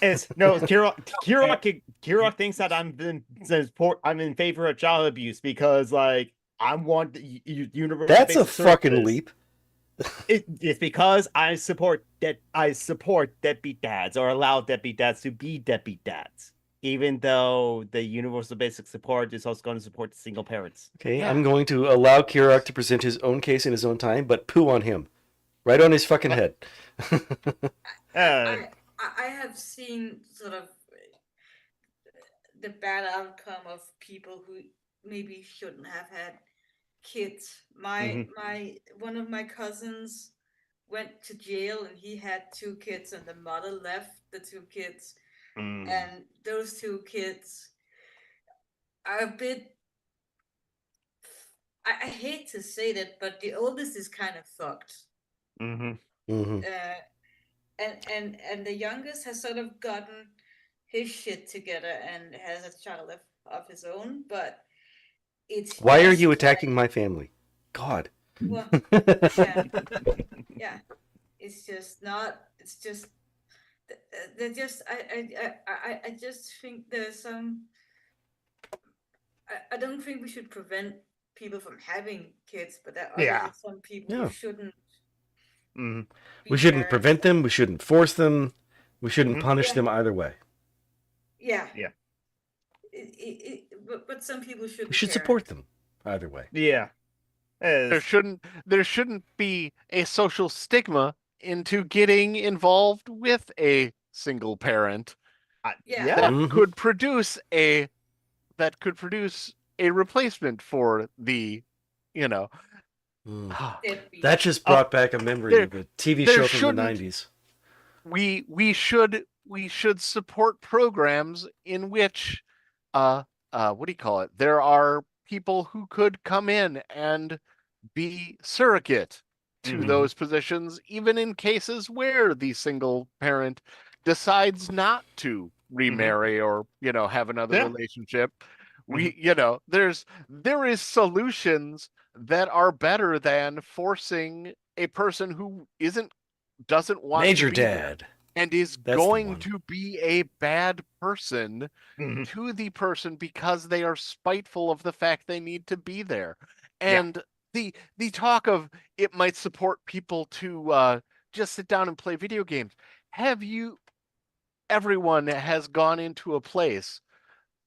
It's no Kirok thinks that I'm in favor of child abuse because like I want the universal. That's a basic fucking service. leap. It's because I support deadbeat dads or allow deadbeat dads to be deadbeat dads, even though the universal basic support is also going to support the single parents. Okay, Yeah. I'm going to allow Kirok to present his own case in his own time, but poo on him. Right on his fucking head. I have seen sort of the bad outcome of people who maybe shouldn't have had kids. My one of my cousins went to jail and he had 2 kids and the mother left the 2 kids and those 2 kids are a bit I hate to say that, but the oldest is kind of fucked. Mm-hmm. and the youngest has sort of gotten his shit together and has a child of his own, but it's Why are just you like, attacking my family? God. well, yeah, yeah. It's just not. It's just. They're just. I just think there's some. I don't think we should prevent people from having kids, but there are Yeah. obviously some people Yeah. who shouldn't Mm. We be shouldn't parents. prevent them. We shouldn't force them. We shouldn't Mhm. punish Yeah. them either way. Yeah. Yeah. But some people should We be should support parents. them either way. Yeah. There shouldn't be a social stigma into getting involved with a single parent Yeah. that Mhm. could produce a replacement for the, you know, Deadbeat. That just brought back a memory there- of a TV there show from the shouldn't- 90s. we should support programs in which what do you call it? There are people who could come in and be surrogate to Mhm. those positions, even in cases where the single parent decides not to remarry or, have another Yeah. relationship. There is solutions that are better than forcing a person who doesn't want Major to be there Dad. and is That's the going one. to be a bad person Mhm. to the person because they are spiteful of the fact they need to be there. Yeah. And the talk of it might support people to just sit down and play video games. Everyone has gone into a place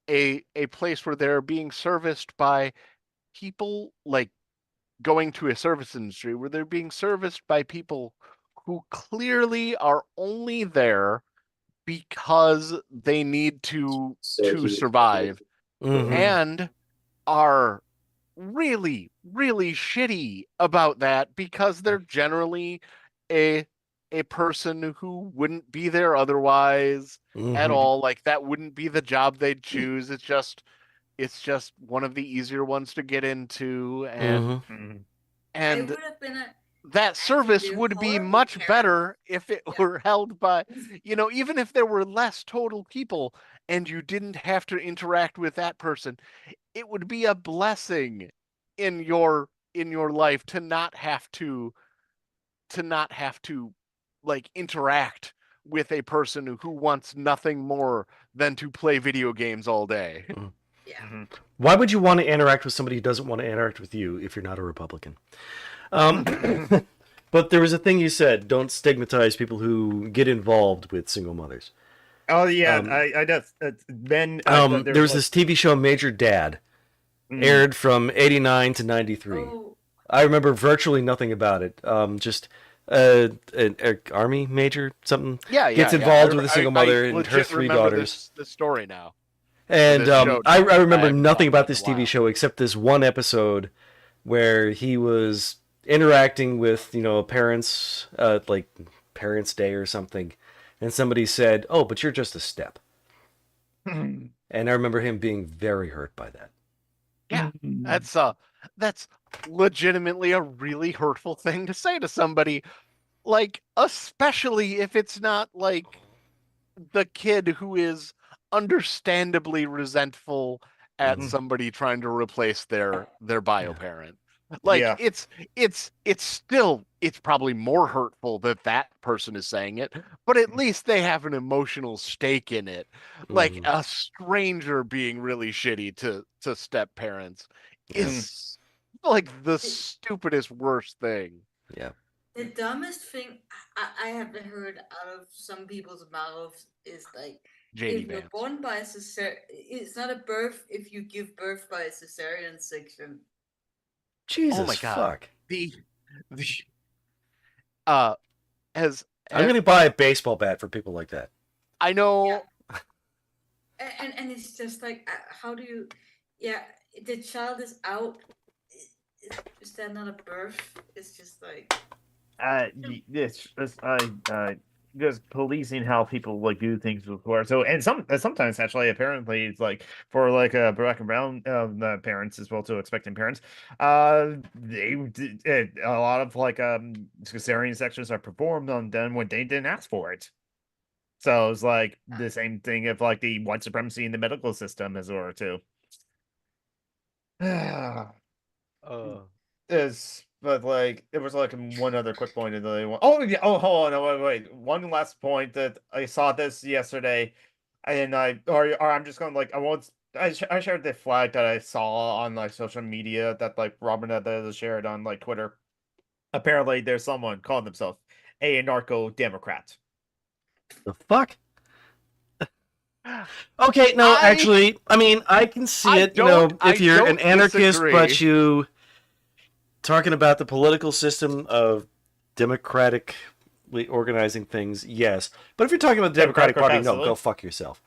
where they're being serviced by people, like going to a service industry where they're being serviced by people who clearly are only there because they need to survive Mhm. and are really, really shitty about that because they're generally a person who wouldn't be there otherwise at Mhm. all. Like, that wouldn't be the job they'd choose. It's just one of the easier ones to get into, and Mhm. Mhm. I would have been that service actually a would be horrible much parent. better if it Yeah. were held by, even if there were less total people and you didn't have to interact with that person, it would be a blessing in your life to not have to like interact with a person who wants nothing more than to play video games all day. Yeah. Mhm. Why would you want to interact with somebody who doesn't want to interact with you if you're not a Republican? But there was a thing you said: don't stigmatize people who get involved with single mothers. Oh yeah, I just Ben. There was this TV show, Major Dad, aired from '89 to '93. Oh, I remember virtually nothing about it. Just an army major, something, gets involved with a single mother and her legit 3 remember daughters. this story now. And this show I now. remember I haven't nothing watched about it in this a while. TV show except this one episode where he was interacting with, parents, like Parents' Day or something, and somebody said, "Oh, but you're just a step." Mhm. And I remember him being very hurt by that. Yeah, that's legitimately a really hurtful thing to say to somebody, like, especially if it's not like the kid who is understandably resentful at Mhm. somebody trying to replace their bio parent. Like, Yeah. it's probably more hurtful that person is saying it, but at least they have an emotional stake in it. Like, Mhm. a stranger being really shitty to step parents is like the stupidest, worst thing. Yeah. the dumbest thing I have heard out of some people's mouths is like, JD if you're Vance. born by a cesarean, it's not a birth if you give birth by a cesarean section. Jesus Oh my God. fuck. The has I'm gonna buy a baseball bat for people like that. I know. Yeah. And it's just like, how do you? Yeah, the child is out. Is that not a birth? It's just like, because policing how people like do things before. So and sometimes actually apparently it's like for like black and brown parents as well to expecting parents, a lot of like cesarean sections are performed on them when they didn't ask for it. So it's like the same thing of like the white supremacy in the medical system as well too. But like it was like one other quick point that I want. Oh yeah. Oh, hold on. No, wait. One last point that I saw this yesterday, and or I'm just going like I shared the flag that I saw on like social media that like Robin had shared on like Twitter. Apparently, there's someone calling themselves a anarcho-democrat. The fuck? Okay, no, actually, I mean, I can see it. If you're an anarchist, but you talking about the political system of democratically organizing things, yes. But if you're talking about the Democratic Party, no, go fuck yourself.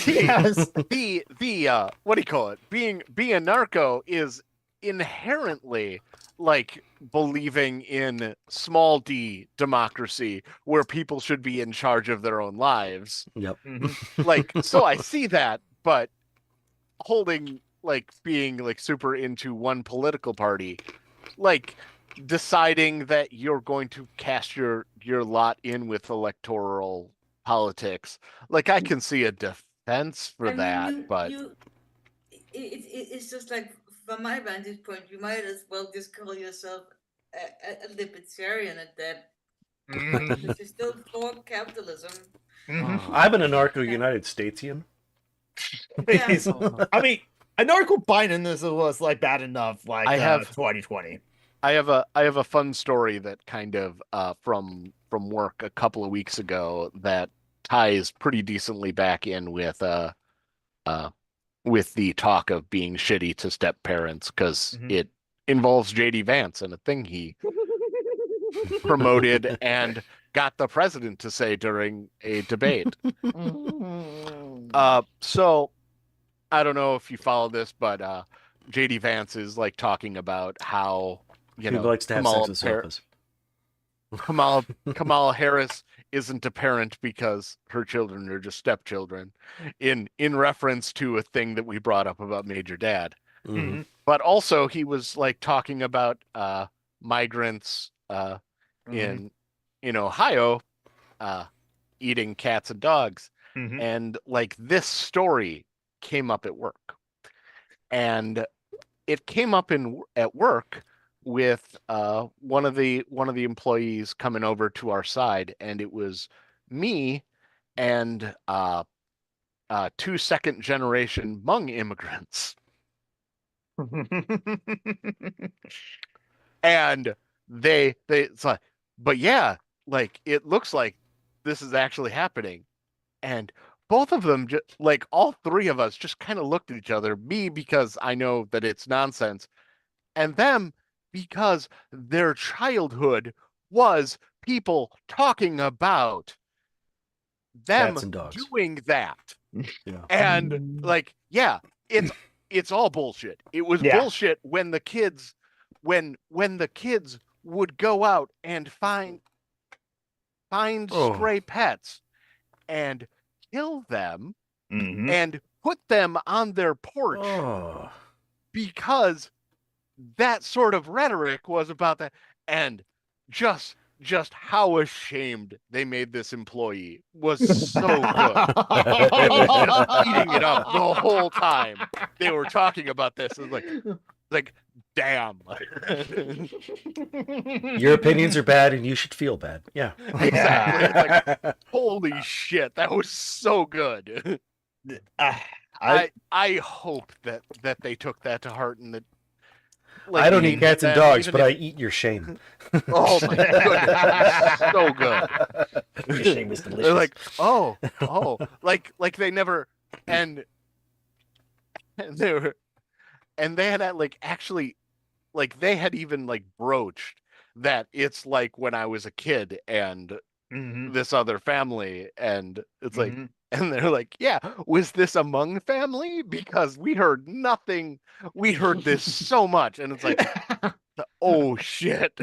Yes, what do you call it? Being a narco is inherently like believing in small d democracy where people should be in charge of their own lives. Yep. Like, so I see that, but being like super into one political party, like deciding that you're going to cast your lot in with electoral politics, like I can see a defense for but it's just like from my vantage point, you might as well just call yourself a libertarian at that. Because you're still for capitalism. I'm an anarcho-United Statesian. Yeah. I mean, anarcho-Biden was like bad enough. Like I have 2020. I have a fun story that kind of from work a couple of weeks ago that ties pretty decently back in with the talk of being shitty to step parents, because it involves JD Vance and a thing he promoted and got the president to say during a debate. So I don't know if you follow this, but JD Vance is like talking about how he likes to have sex with sofas. Kamala Harris isn't a parent because her children are just stepchildren, in reference to a thing that we brought up about Major Dad. But also he was like talking about migrants in Ohio eating cats and dogs, and like this story came up at work, and it came up at work with one of the employees coming over to our side, and it was me and 2 second-generation Hmong immigrants. And it's like, but yeah, like it looks like this is actually happening. And both of them, like all three of us, just kind of looked at each other. Me, because I know that it's nonsense, and them, because their childhood was people talking about them doing that. Yeah. And like, yeah, it's all bullshit. It was bullshit when the kids would go out and find stray pets and kill them and put them on their porch because that sort of rhetoric was about that. And just how ashamed they made this employee was so good. It was just eating it up the whole time they were talking about this. It was like damn. Your opinions are bad and you should feel bad. Yeah. Exactly. It's like, holy shit, that was so good. I hope that they took that to heart, and that I don't eat cats and dogs, but I eat your shame. Oh my goodness, so good. Your shame is delicious. They're like, oh, like they never, and they had like actually, like they had even like broached that it's like when I was a kid and this other family, and it's like, and they're like, yeah, was this a Hmong family? Because we heard nothing. We heard this so much. And it's like, oh shit.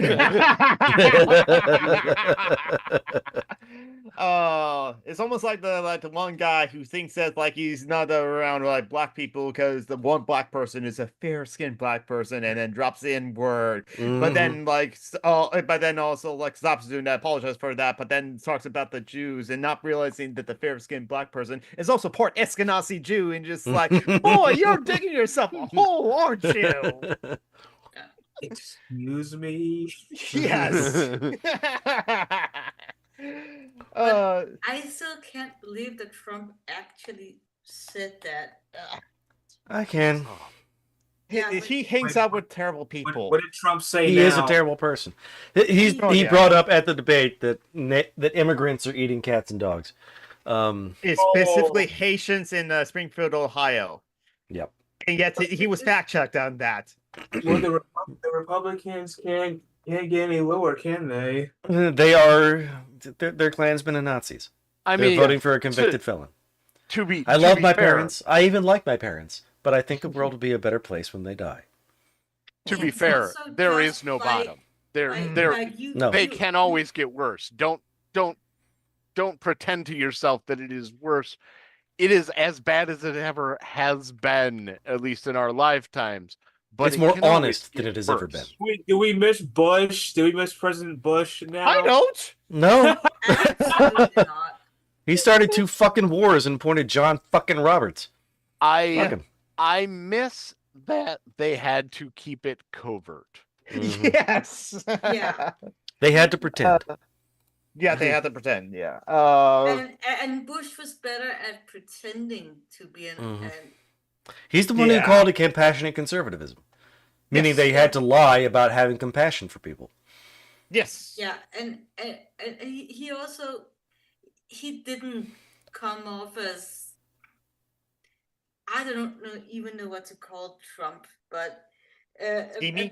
It's almost like the one guy who thinks that like he's not around like black people because the one black person is a fair-skinned black person, and then drops the N-word, but then but then also like stops doing that, apologizes for that, but then talks about the Jews and not realizing that the fair-skinned black person is also part Eskenazi Jew, and just like, boy, you're digging yourself a hole, aren't you? Excuse me. Yes. I still can't believe that Trump actually said that. I can. He hangs out with terrible people. What did Trump say He now? is a terrible person. He brought up at the debate that immigrants are eating cats and dogs. It's specifically Haitians in Springfield, Ohio. Yep. And yet he was fact-checked on that. Well, the Republicans can't get any lower, can they? They are. They're Klansmen and Nazis. They're voting for a convicted felon. I love my parents. I even like my parents. But I think the world will be a better place when they die. To be fair, there is no bottom. They can always get worse. Don't pretend to yourself that it is worse. It is as bad as it ever has been, at least in our lifetimes. But it's more honest than it has ever been. Do we miss Bush? Do we miss President Bush now? I don't. No. Absolutely not. He started 2 fucking wars and appointed John fucking Roberts. I miss that they had to keep it covert. Mm-hmm. Yes. Yeah. They had to pretend. Yeah, they had to pretend. Yeah. And Bush was better at pretending to be an He's the one who called it compassionate conservatism, meaning they had to lie about having compassion for people. Yes. Yeah, and he also didn't come off as, I don't even know what to call Trump, but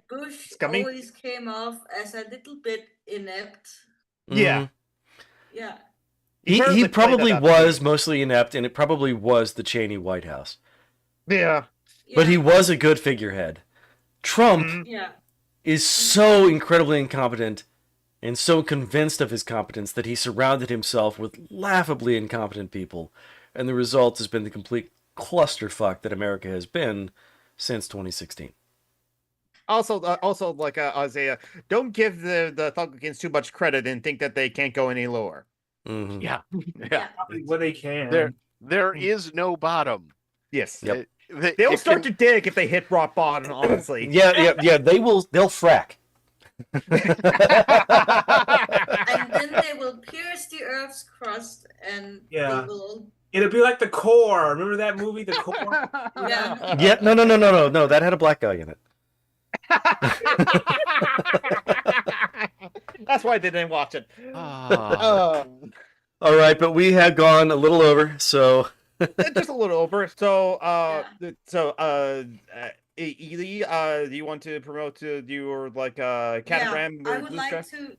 Bush Scummy? always came off as a little bit inept. Yeah. Yeah. He probably was mostly inept, and it probably was the Cheney White House. Yeah. But he was a good figurehead. Trump is so incredibly incompetent and so convinced of his competence that he surrounded himself with laughably incompetent people, and the result has been the complete clusterfuck that America has been since 2016. Also, like Isaiah, don't give the Republicans too much credit and think that they can't go any lower. Mm-hmm. Yeah. Well, they can. There is no bottom. Yes. Yep. They'll start to dig if they hit rock bottom, honestly. Yeah. They'll frack. And then they will pierce the Earth's crust, and they will. It'll be like The Core. Remember that movie, The Core? Yeah. Yeah. No. That had a black guy in it. That's why they didn't watch it. All right, but we have gone a little over, so just a little over. So, Ely, do you want to promote your like catagram? Yeah, I would like to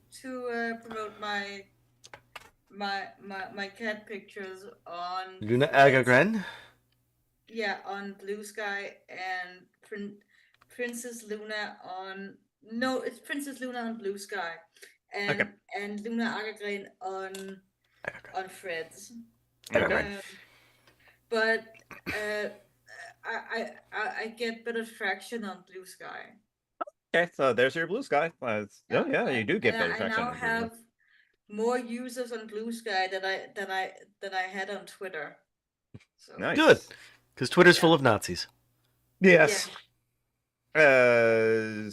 promote my cat pictures on Luna Agagren. Yeah, on Blue Sky, and Princess Luna on it's Princess Luna on Blue Sky, and Luna Agagren on Freds. But I get better traction on Blue Sky. Okay, so there's your Blue Sky. You do get better traction. I now have more users on Blue Sky than I had on Twitter. So. Nice. Good, because Twitter's full of Nazis. Yes. Yeah.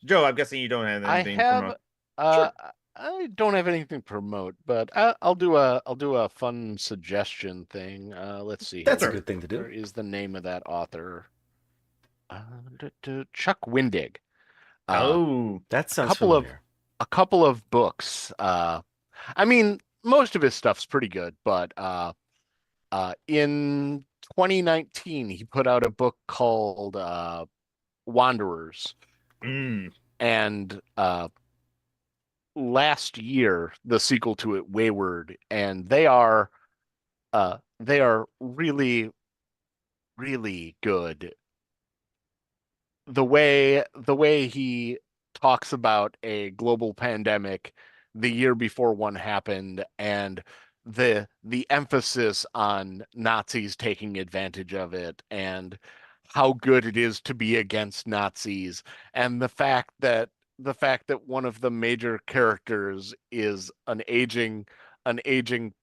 Joe, I'm guessing you don't have anything to promote. Sure. I don't have anything to promote, but I'll do a fun suggestion thing. Let's see. That's a good thing to do. Where is the name of that author? Chuck Wendig. That sounds familiar. A couple of books. I mean, most of his stuff's pretty good, but in 2019 he put out a book called Wanderers. And last year the sequel to it, Wayward, and they are really, really good. The way he talks about a global pandemic the year before one happened, and the emphasis on Nazis taking advantage of it, and how good it is to be against Nazis, and the fact that one of the major characters is an aging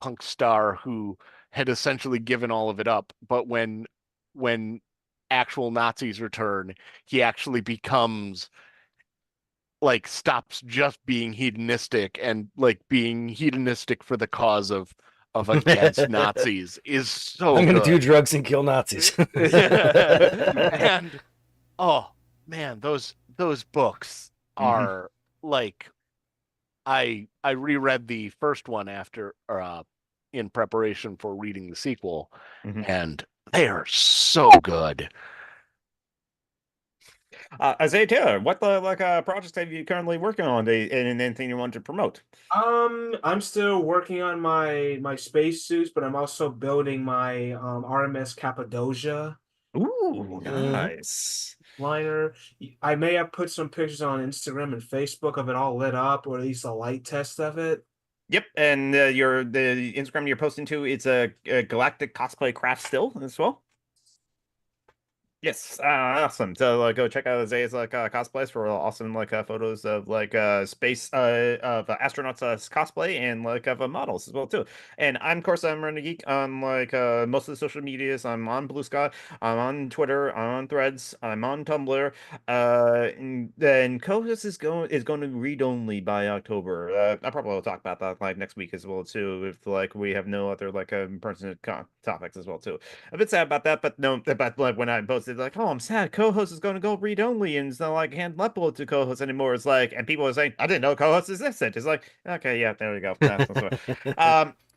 punk star who had essentially given all of it up, but when actual Nazis return, he actually becomes like stops just being hedonistic and like being hedonistic for the cause of against Nazis is so I'm gonna do good. drugs and kill Nazis. And oh man, those books are like I reread the first one after in preparation for reading the sequel, and they are so good. Isaiah Taylor, what projects have you currently working on? And anything you want to promote? I'm still working on my spacesuits, but I'm also building my RMS Cappadocia Ooh, nice. liner. I may have put some pictures on Instagram and Facebook of it all lit up, or at least a light test of it. Yep, and the Instagram you're posting to, it's a Galactic Cosplay Craft still as well. Yes, awesome. So go check out Isaiah's cosplays for awesome photos of space of astronauts cosplay and of models as well too. And I'm of course I'm Run a Geek on most of the social medias. I'm on Blue Sky, I'm on Twitter, I'm on Threads, I'm on Tumblr. And then co-host is going to read only by October. I probably will talk about that next week as well too. If we have no other pertinent topics as well too. A bit sad about that, but no, but when I posted oh, I'm sad, co-host is going to go read only, and it's not can't upload to co-host anymore. It's and people are saying, I didn't know co-host existed. It's okay, yeah, there we go.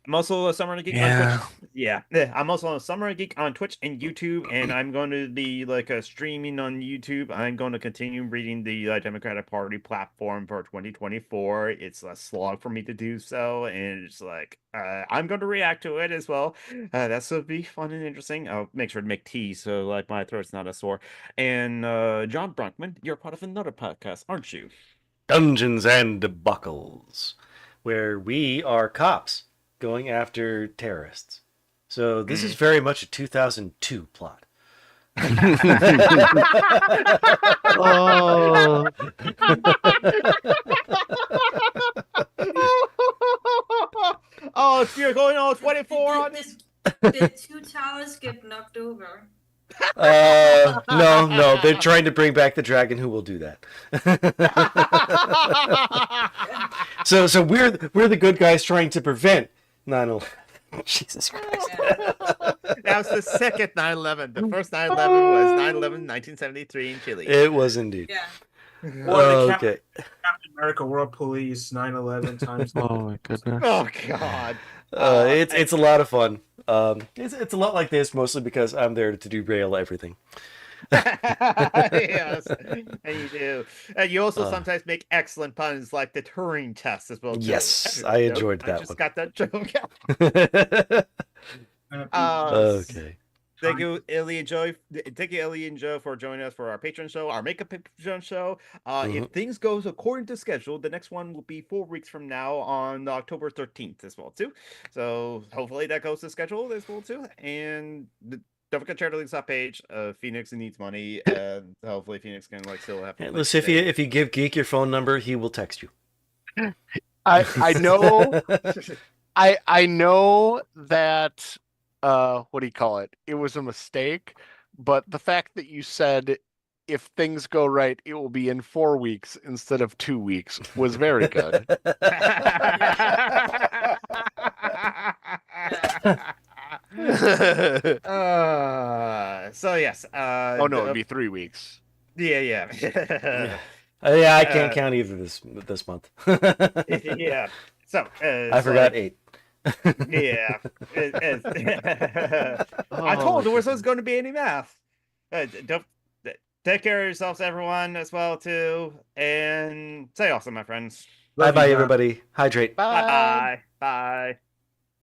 I'm also a Summer Geek on Twitch. Yeah, I'm also a Summer Geek on Twitch and YouTube, and I'm going to be streaming on YouTube. I'm going to continue reading the Democratic Party platform for 2024. It's a slog for me to do so, and it's I'm going to react to it as well. That's going to be fun and interesting. I'll make sure to make tea so my throat's not as sore. And John Bronkman, you're part of another podcast, aren't you? Dungeons and Debacles, where we are cops going after terrorists. So this is very much a 2002 plot. Oh. Oh, you're going on 24 on this. Did two towers get knocked over? No, they're trying to bring back the dragon who will do that. So we're the good guys trying to prevent 9/11. Jesus Christ. That was the second 9/11. The first 9/11 was 9/11, 1973 in Chile. It was indeed. Yeah. Okay. Captain America World Police 9/11 times. Oh my goodness. Oh God. It's a lot of fun. It's a lot like this, mostly because I'm there to derail everything. Yes, and you do. And you also sometimes make excellent puns like the Turing test as well. Too. Yes, I enjoyed that I just one. got that joke out. Okay. Thank you, Ellie and Joe. Thank you, Ellie and Joe, for joining us for our Patreon show, our Makeup Patreon show. If things goes according to schedule, the next one will be 4 weeks from now on October 13th as well too. So hopefully that goes to schedule as well too. And don't forget to share the links that page. Phoenix needs money, and hopefully Phoenix can still have. Hey, listen, if you give Geek your phone number, he will text you. I know. I know that. What do you call it? It was a mistake, but the fact that you said if things go right, it will be in 4 weeks instead of 2 weeks was very good. So yes. Oh no, it'd be 3 weeks. Yeah. Yeah, I can't count either this month. Yeah. So I forgot 8. Yeah. I told there was going to be any math. Don't take care of yourselves, everyone, as well too, and stay awesome, my friends. Bye, everybody. Hydrate. Bye. Bye.